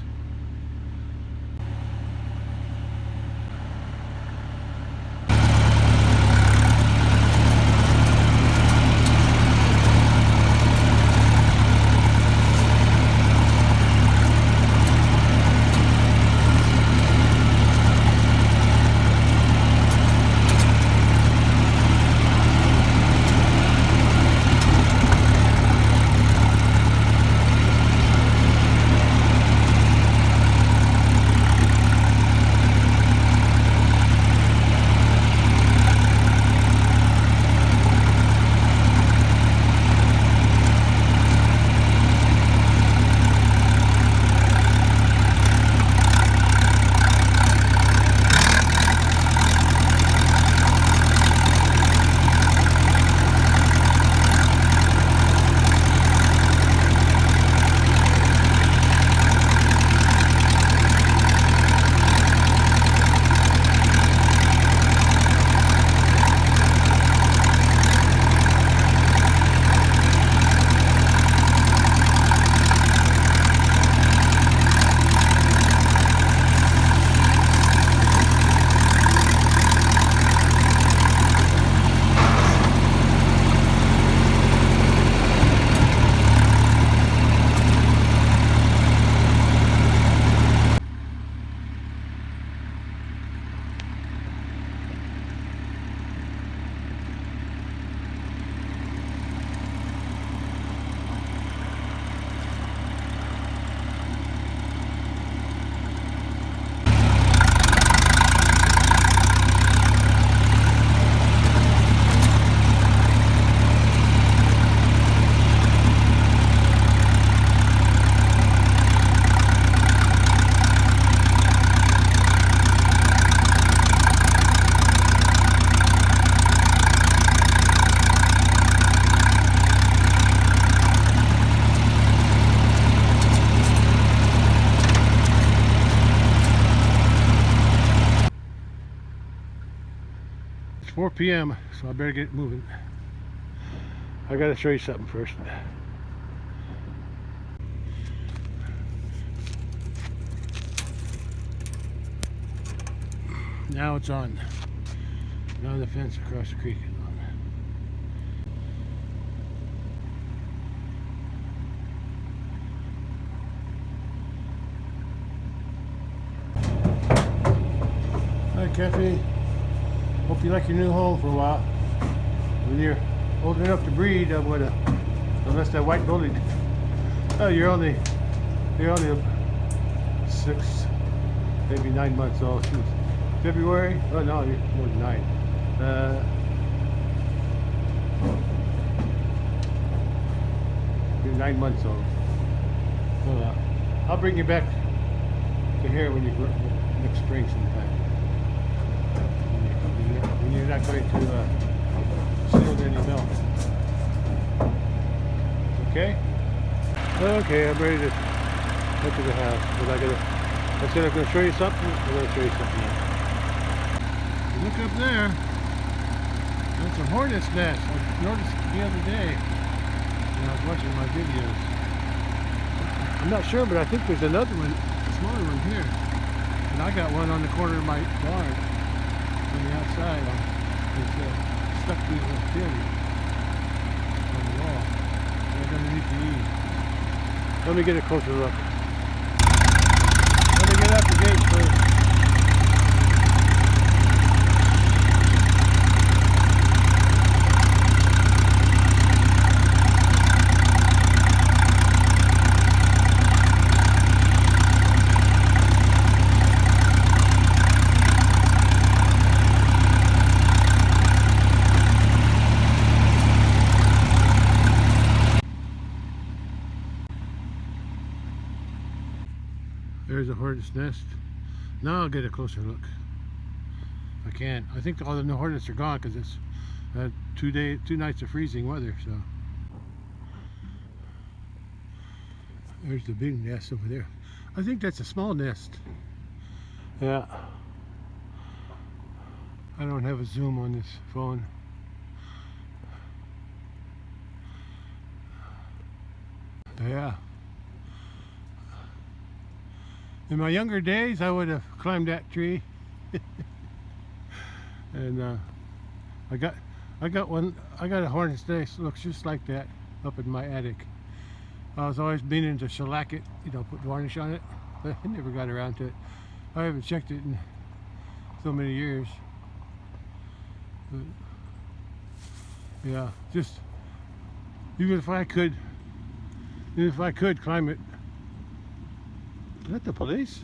It's 4 p.m. so I better get moving. I gotta show you something first. Now it's on. Now the fence across the creek is on. Hi, Kathy. Hope you like your new home for a while. When you're old enough to breed, I would unless that white bully. Oh, you're only 6, maybe 9 months old. Shoot. February? Oh no, you're more than 9. You're 9 months old. Well, I'll bring you back to here when you grow next spring sometime. When you're not going to steal any milk. Okay? Okay, I'm ready to head to the house. But I said I'm going to show you something. I'm going to show you something else. Look up there. That's a hornet's nest. I noticed it the other day when I was watching my videos. I'm not sure, but I think there's another one, a smaller one here. And I got one on the corner of my barn on the outside. It's stuck to the pin on the wall. Right underneath the eave. Let me get a closer look. Let me get out the gate first. There's a hornet's nest. Now I'll get a closer look. I can. I think all the hornets are gone because it's had 2 nights of freezing weather. So there's the big nest over there. I think that's a small nest. Yeah. I don't have a zoom on this phone. Yeah. In my younger days, I would have climbed that tree. And I got a hornet's nest looks just like that up in my attic. I was always meaning to shellac it, you know, put varnish on it, but I never got around to it. I haven't checked it in so many years. But yeah, just even if I could climb it. Is that the police?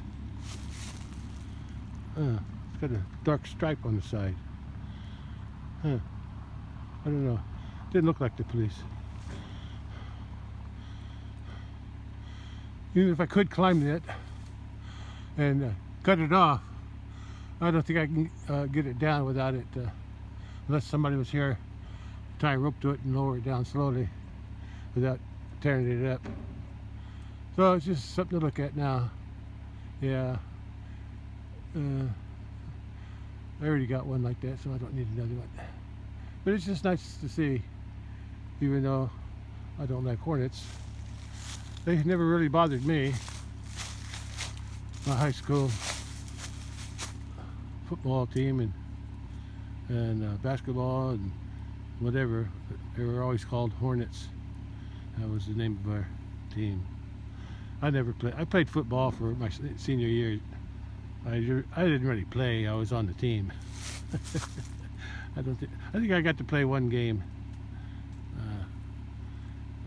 It's got a dark stripe on the side. I don't know. Didn't look like the police. Even if I could climb it and cut it off, I don't think I can get it down without it, unless somebody was here, tie a rope to it and lower it down slowly without tearing it up. So it's just something to look at now. Yeah. I already got one like that, so I don't need another one. But it's just nice to see, even though I don't like hornets. They never really bothered me. My high school football team and basketball and whatever, they were always called Hornets. That was the name of our team. I never played. I played football for my senior year. I didn't really play. I was on the team. I think I got to play one game.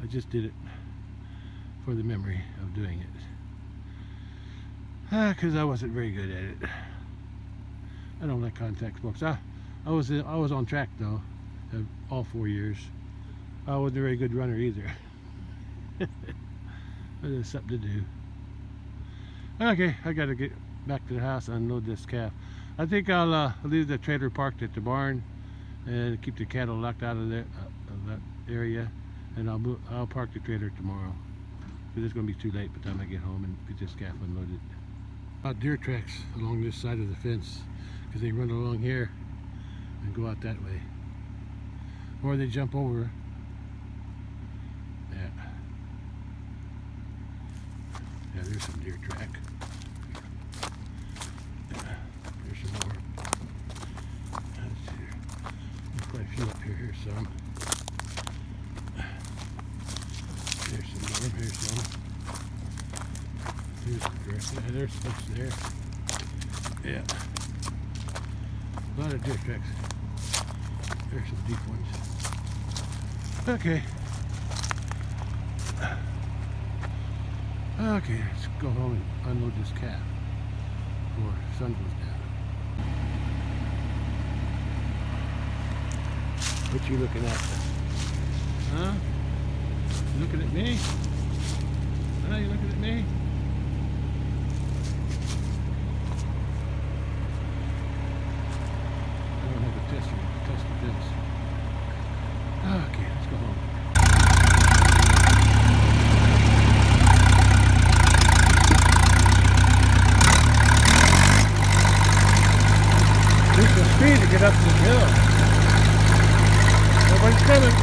I just did it for the memory of doing it. Because I wasn't very good at it. I don't like contact sports. I was on track though, all 4 years. I wasn't a very good runner either. But there's something to do. Okay, I gotta get back to the house and unload this calf. I think I'll leave the trailer parked at the barn and keep the cattle locked out of there, of that area, and I'll park the trailer tomorrow because it's going to be too late by the time I get home and get this calf unloaded. Deer tracks along this side of the fence because they run along here and go out that way, or they jump over. Yeah, there's some deer track. There's some more. There's quite a few up here. Here's some. There's some more. Here's some. Here's the direct. Yeah, there's stuff there. Yeah. A lot of deer tracks. There's some deep ones. Okay. Okay, let's go home and unload this calf before the sun goes down. What you looking at? Huh? You looking at me? Huh? You looking at me? I don't have a tester to test the fence. Okay, let's go home. There's the speed to get up this hill. Nobody's coming.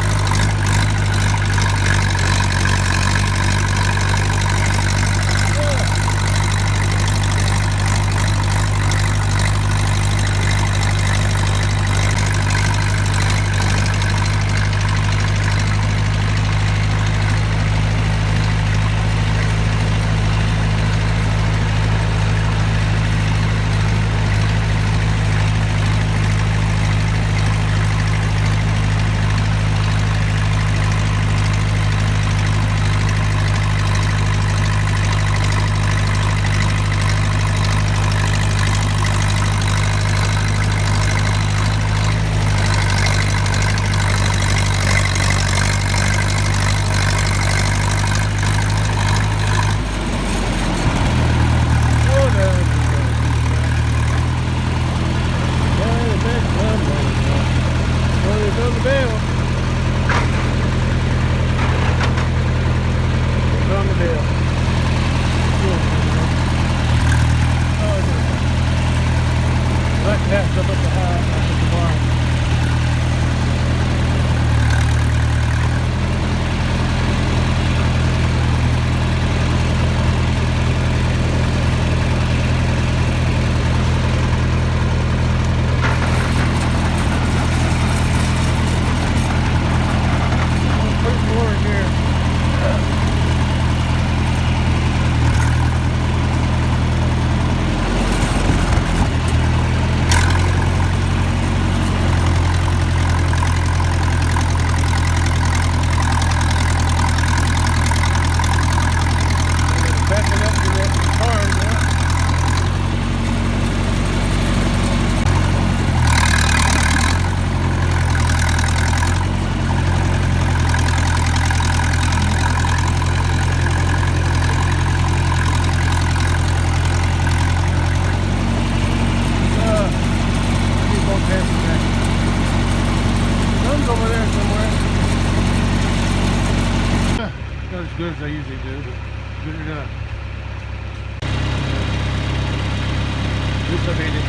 elevated.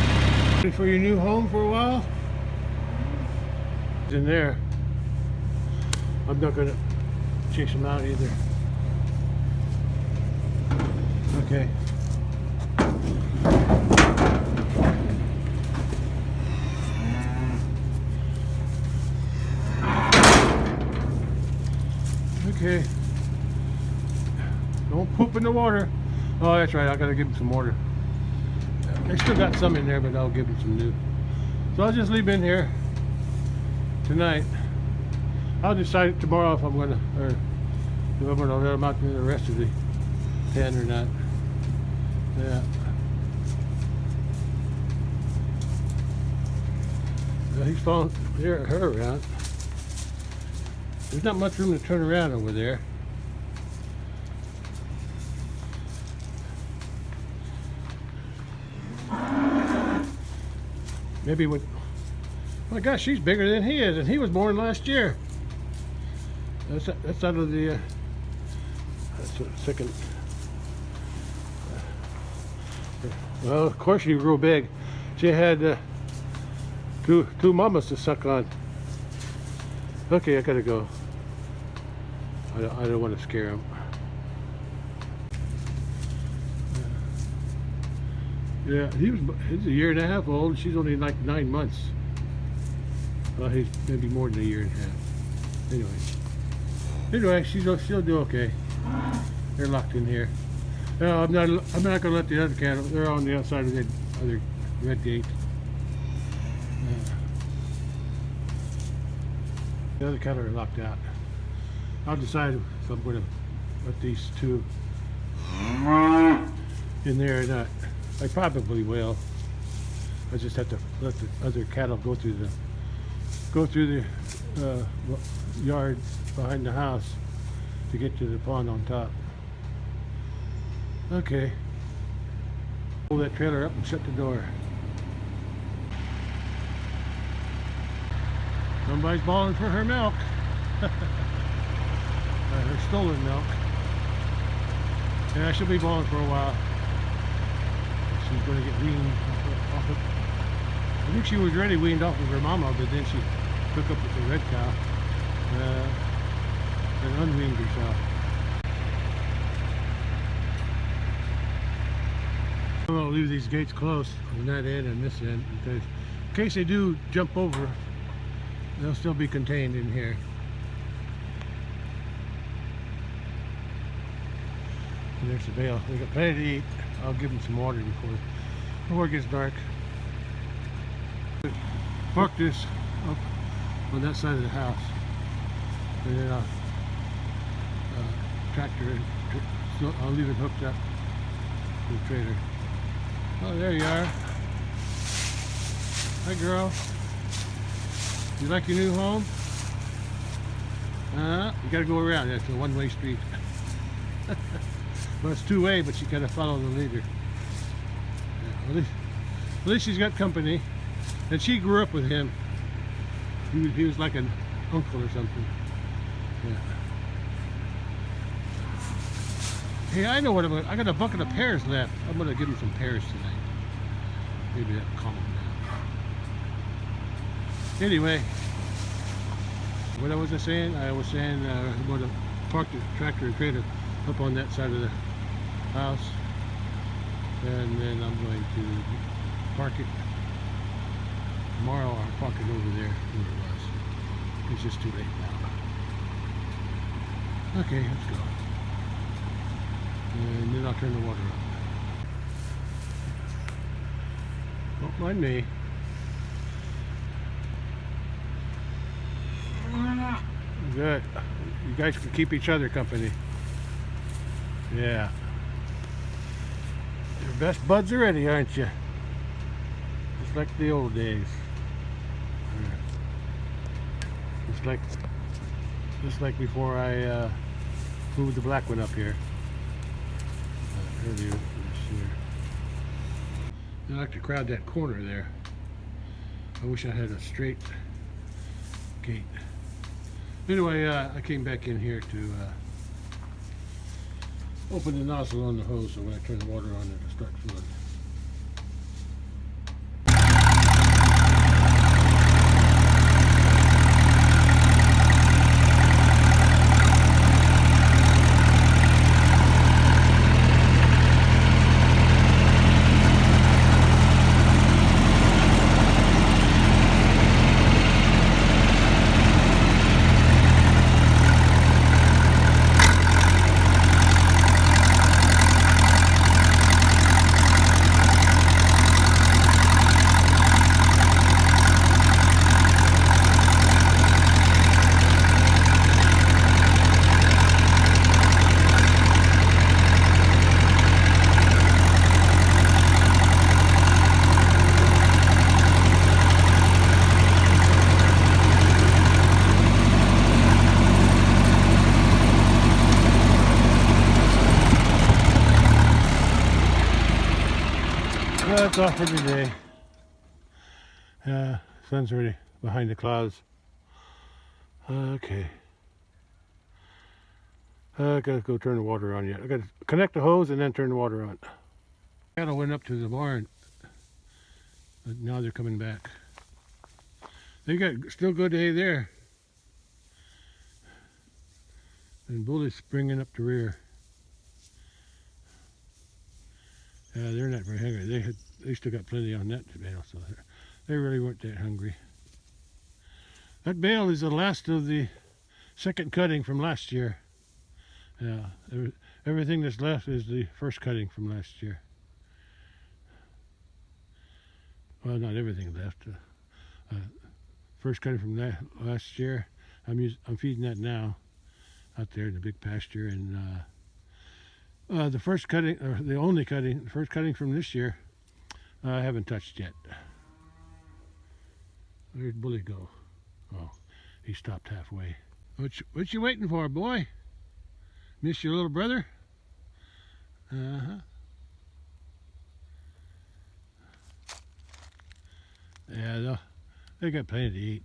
Ready for your new home for a while? It's in there. I'm not gonna chase them out either. Okay. Okay. Don't poop in the water. Oh, that's right. I gotta give them some water. I still got some in there, but I'll give them some new. So I'll just leave them in here tonight. I'll decide tomorrow if I'm gonna, or if I'm gonna let them out to the rest of the pen or not. Yeah. He's following her around. There's not much room to turn around over there. Maybe with, oh my gosh, she's bigger than he is, and he was born last year. That's out of the that's the second. Well, of course she grew big. She had two mamas to suck on. Okay, I gotta go. I don't want to scare him. Yeah, he's a year and a half old, and she's only like 9 months. Well, he's maybe more than a year and a half. Anyway, she'll do okay. They're locked in here. No, I'm not gonna let the other cattle. They're on the outside of the other red gate. The other cattle are locked out. I'll decide if I'm gonna let these two in there or not. I probably will. I just have to let the other cattle go through the yard behind the house to get to the pond on top. Okay. Pull that trailer up and shut the door. Somebody's bawling for her milk. Her stolen milk. Yeah, she'll be bawling for a while. She's going to get weaned off of. I think she was already weaned off of her mama, but then she took up with the red cow and unweaned herself. I'm going to leave these gates closed on that end and this end because in case they do jump over, they'll still be contained in here. And there's the bale. They got plenty to eat. I'll give them some water before it gets dark. Park this up on that side of the house, and then I'll leave it hooked up to the trailer. Oh, there you are. Hi, girl. You like your new home? You gotta go around. That's a one-way street. Well, it's two-way, but you gotta follow the leader. Yeah, at least she's got company, and she grew up with him. He was like an uncle or something. Yeah. Hey, I know what I got a bucket of pears left. I'm gonna give him some pears tonight. Maybe that'll calm him down. Anyway, what was I saying? I was saying I'm going to park the tractor and trailer up on that side of the house, and then I'm going to park it tomorrow. I'll park it over there where it was. It's just too late now. Okay, let's go. And then I'll turn the water on. Don't mind me. Good. You guys can keep each other company. Yeah. You're best buds already, aren't you? Just like the old days. Just like before I moved the black one up here earlier this year. I like to crowd that corner there. I wish I had a straight gate. Anyway, I came back in here to open the nozzle on the hose, so when I turn the water on, it'll start flowing. Well, that's all for today. Sun's already behind the clouds. Okay. I gotta go turn the water on yet. I gotta connect the hose and then turn the water on. Cattle went up to the barn, but now they're coming back. They got still good hay there. And bullies springing up the rear. They're not very hungry. They still got plenty on that bale, so they really weren't that hungry. That bale is the last of the second cutting from last year. Yeah, everything that's left is the first cutting from last year. Well, not everything left. First cutting from last year. I'm feeding that now, out there in the big pasture, and the first cutting, or the first cutting from this year, I haven't touched yet. Where'd Bully go? Oh, he stopped halfway. What you waiting for, boy? Miss your little brother? Uh-huh. Yeah, they got plenty to eat.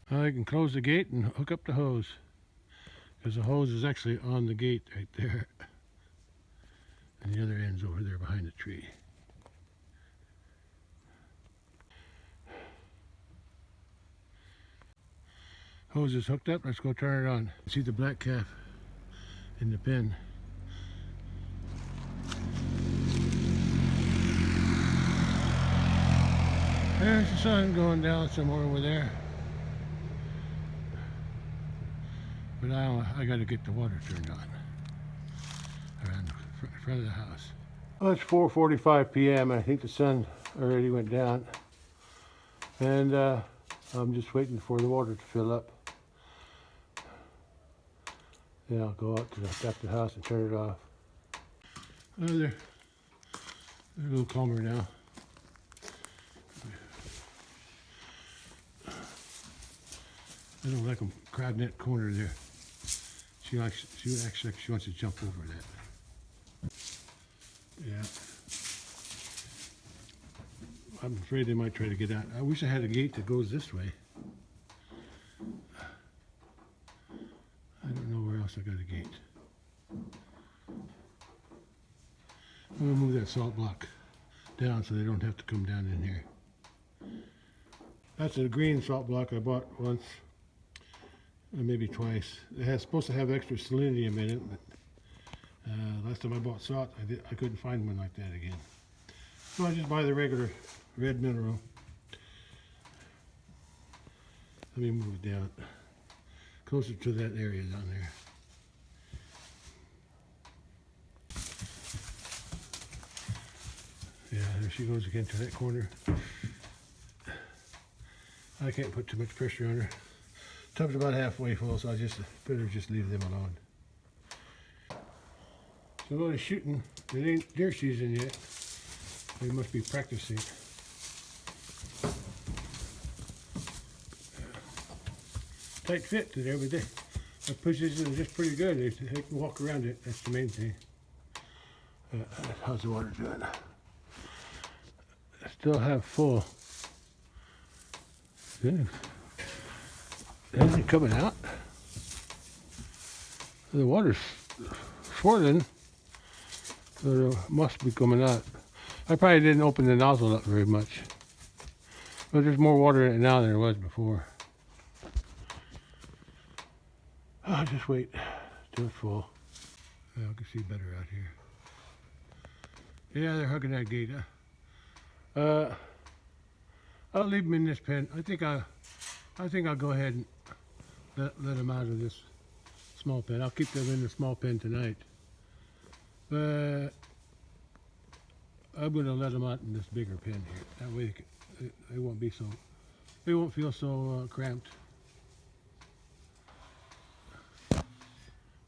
I can close the gate and hook up the hose, because the hose is actually on the gate right there. And the other end's over there behind the tree. Hose is hooked up. Let's go turn it on. See the black calf in the pen. There's the sun going down somewhere over there. But I got to get the water turned on around the front of the house. Well, it's 4:45 p.m. I think the sun already went down. And I'm just waiting for the water to fill up. Then I'll go out to the back of the house and turn it off. Oh, they're a little calmer now. I don't like them crowding that corner there. She acts like she wants to jump over that. Yeah. I'm afraid they might try to get out. I wish I had a gate that goes this way. I don't know where else I got a gate. I'm gonna move that salt block down so they don't have to come down in here. That's a green salt block I bought once, or maybe twice. It's supposed to have extra selenium in it, but last time I bought salt, I couldn't find one like that again. So I just buy the regular red mineral. Let me move it down closer to that area down there. Yeah, there she goes again to that corner. I can't put too much pressure on her. Tub's about halfway full, so I better just leave them alone. So while they're shooting, it ain't deer season yet. They must be practicing. Tight fit today, but the pushes are just pretty good. They can walk around it. That's the main thing. How's the water doing? I still have full. Good. Is it coming out? The water's swirling, so it must be coming out. I probably didn't open the nozzle up very much, but there's more water in it now than there was before. I'll just wait till it's full. I can see better out here. Yeah, they're hugging that gate. I'll leave them in this pen. I think I'll go ahead and let them out of this small pen. I'll keep them in the small pen tonight, but I'm going to let them out in this bigger pen here. That way they won't feel so cramped.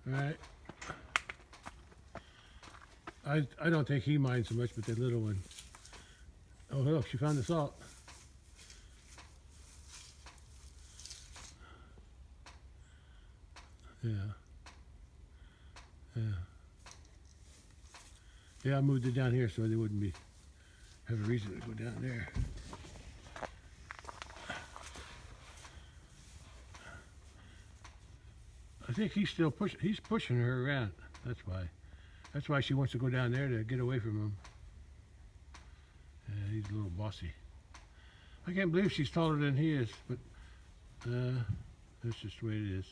All right. I don't think he minds so much, but that little one. Oh, look, she found the salt. Yeah. Yeah. Yeah, I moved it down here so they wouldn't be have a reason to go down there. I think he's still pushing. He's pushing her around. That's why. That's why she wants to go down there to get away from him. Yeah, he's a little bossy. I can't believe she's taller than he is, but that's just the way it is.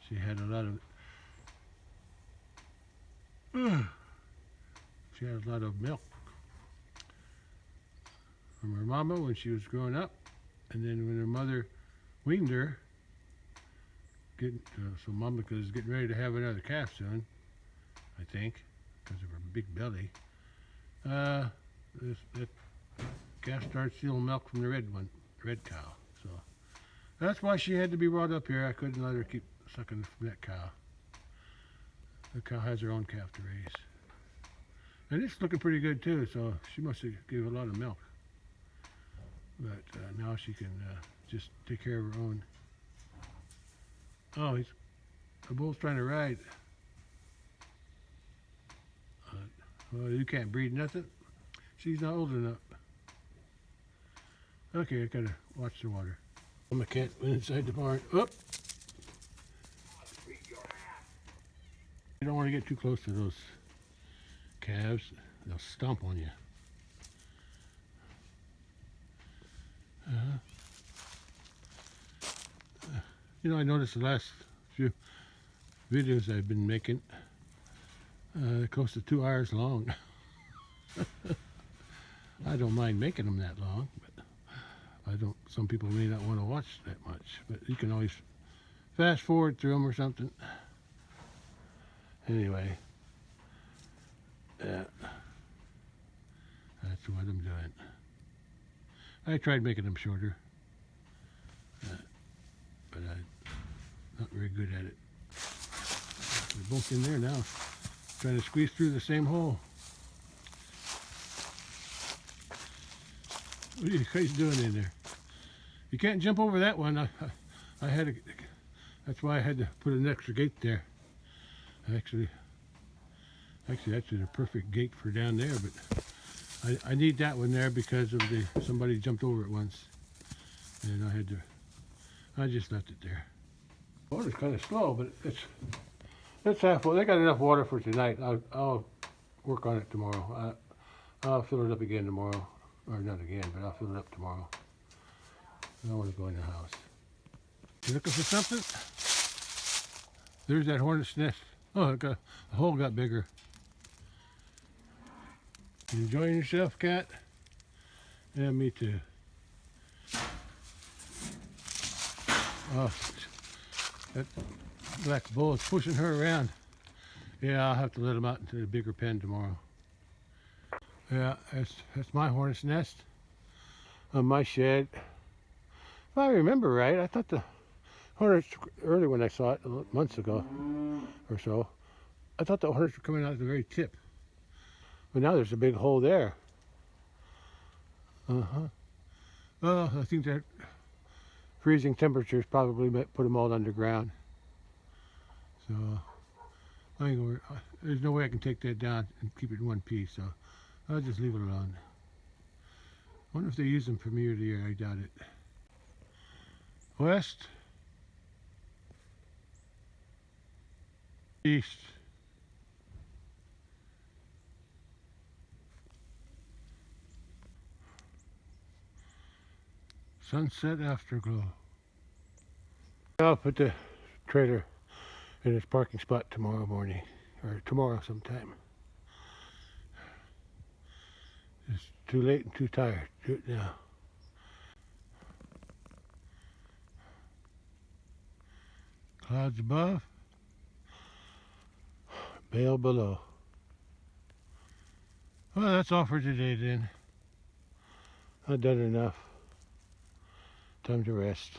She had a lot of milk from her mama when she was growing up, and then when her mother weaned her, so mama is getting ready to have another calf soon, I think, because of her big belly. That calf started stealing milk from the red cow. So that's why she had to be brought up here. I couldn't let her keep sucking from that cow. The cow has her own calf to raise. And it's looking pretty good too, so she must have given a lot of milk. But now she can just take care of her own. Oh, the bull's trying to ride. Well, you can't breed nothing. She's not old enough. Okay, I gotta watch the water. I can't went inside the barn. Up. You don't want to get too close to those calves. They'll stomp on you. You know, I noticed the last few videos I've been making, close to 2 hours long. I don't mind making them that long, but some people may not want to watch that much, but you can always fast forward through them or something. Anyway, that's what I'm doing. I tried making them shorter, but I'm not very good at it. They're both in there now, trying to squeeze through the same hole. What are you guys doing in there? You can't jump over that one. I had to. That's why I had to put an extra gate there. Actually, that's a perfect gate for down there, but I need that one there because of somebody jumped over it once, and I just left it there. Water's kind of slow, but it's half full. They got enough water for tonight. I'll work on it tomorrow. I'll fill it up again tomorrow, or not again, but I'll fill it up tomorrow. I don't want to go in the house. You looking for something? There's that hornet's nest. Oh, the hole got bigger. You enjoying yourself, cat? Yeah, me too. Oh, that black bull is pushing her around. Yeah, I'll have to let him out into the bigger pen tomorrow. Yeah, that's my hornet's nest on my shed. If I remember right, I thought the hornets, early when I saw it months ago or so, I thought the hornets were coming out at the very tip. But now there's a big hole there. Well, I think that freezing temperatures probably put them all underground. So there's no way I can take that down and keep it in one piece. So I'll just leave it alone. I wonder if they use them from year to year. I doubt it. West, east, sunset afterglow. I'll put the trailer in its parking spot tomorrow morning, or tomorrow sometime. It's too late and too tired to do it now. Clouds above, bale below. Well, that's all for today then. I've done enough. Time to rest.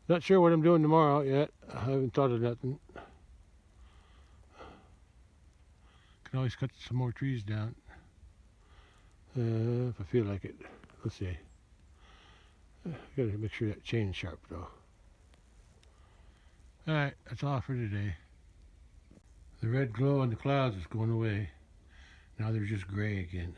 Not sure what I'm doing tomorrow yet. I haven't thought of nothing. Can always cut some more trees down. If I feel like it. Let's see. Gotta make sure that chain's sharp though. Alright, that's all for today. The red glow in the clouds is going away. Now they're just gray again.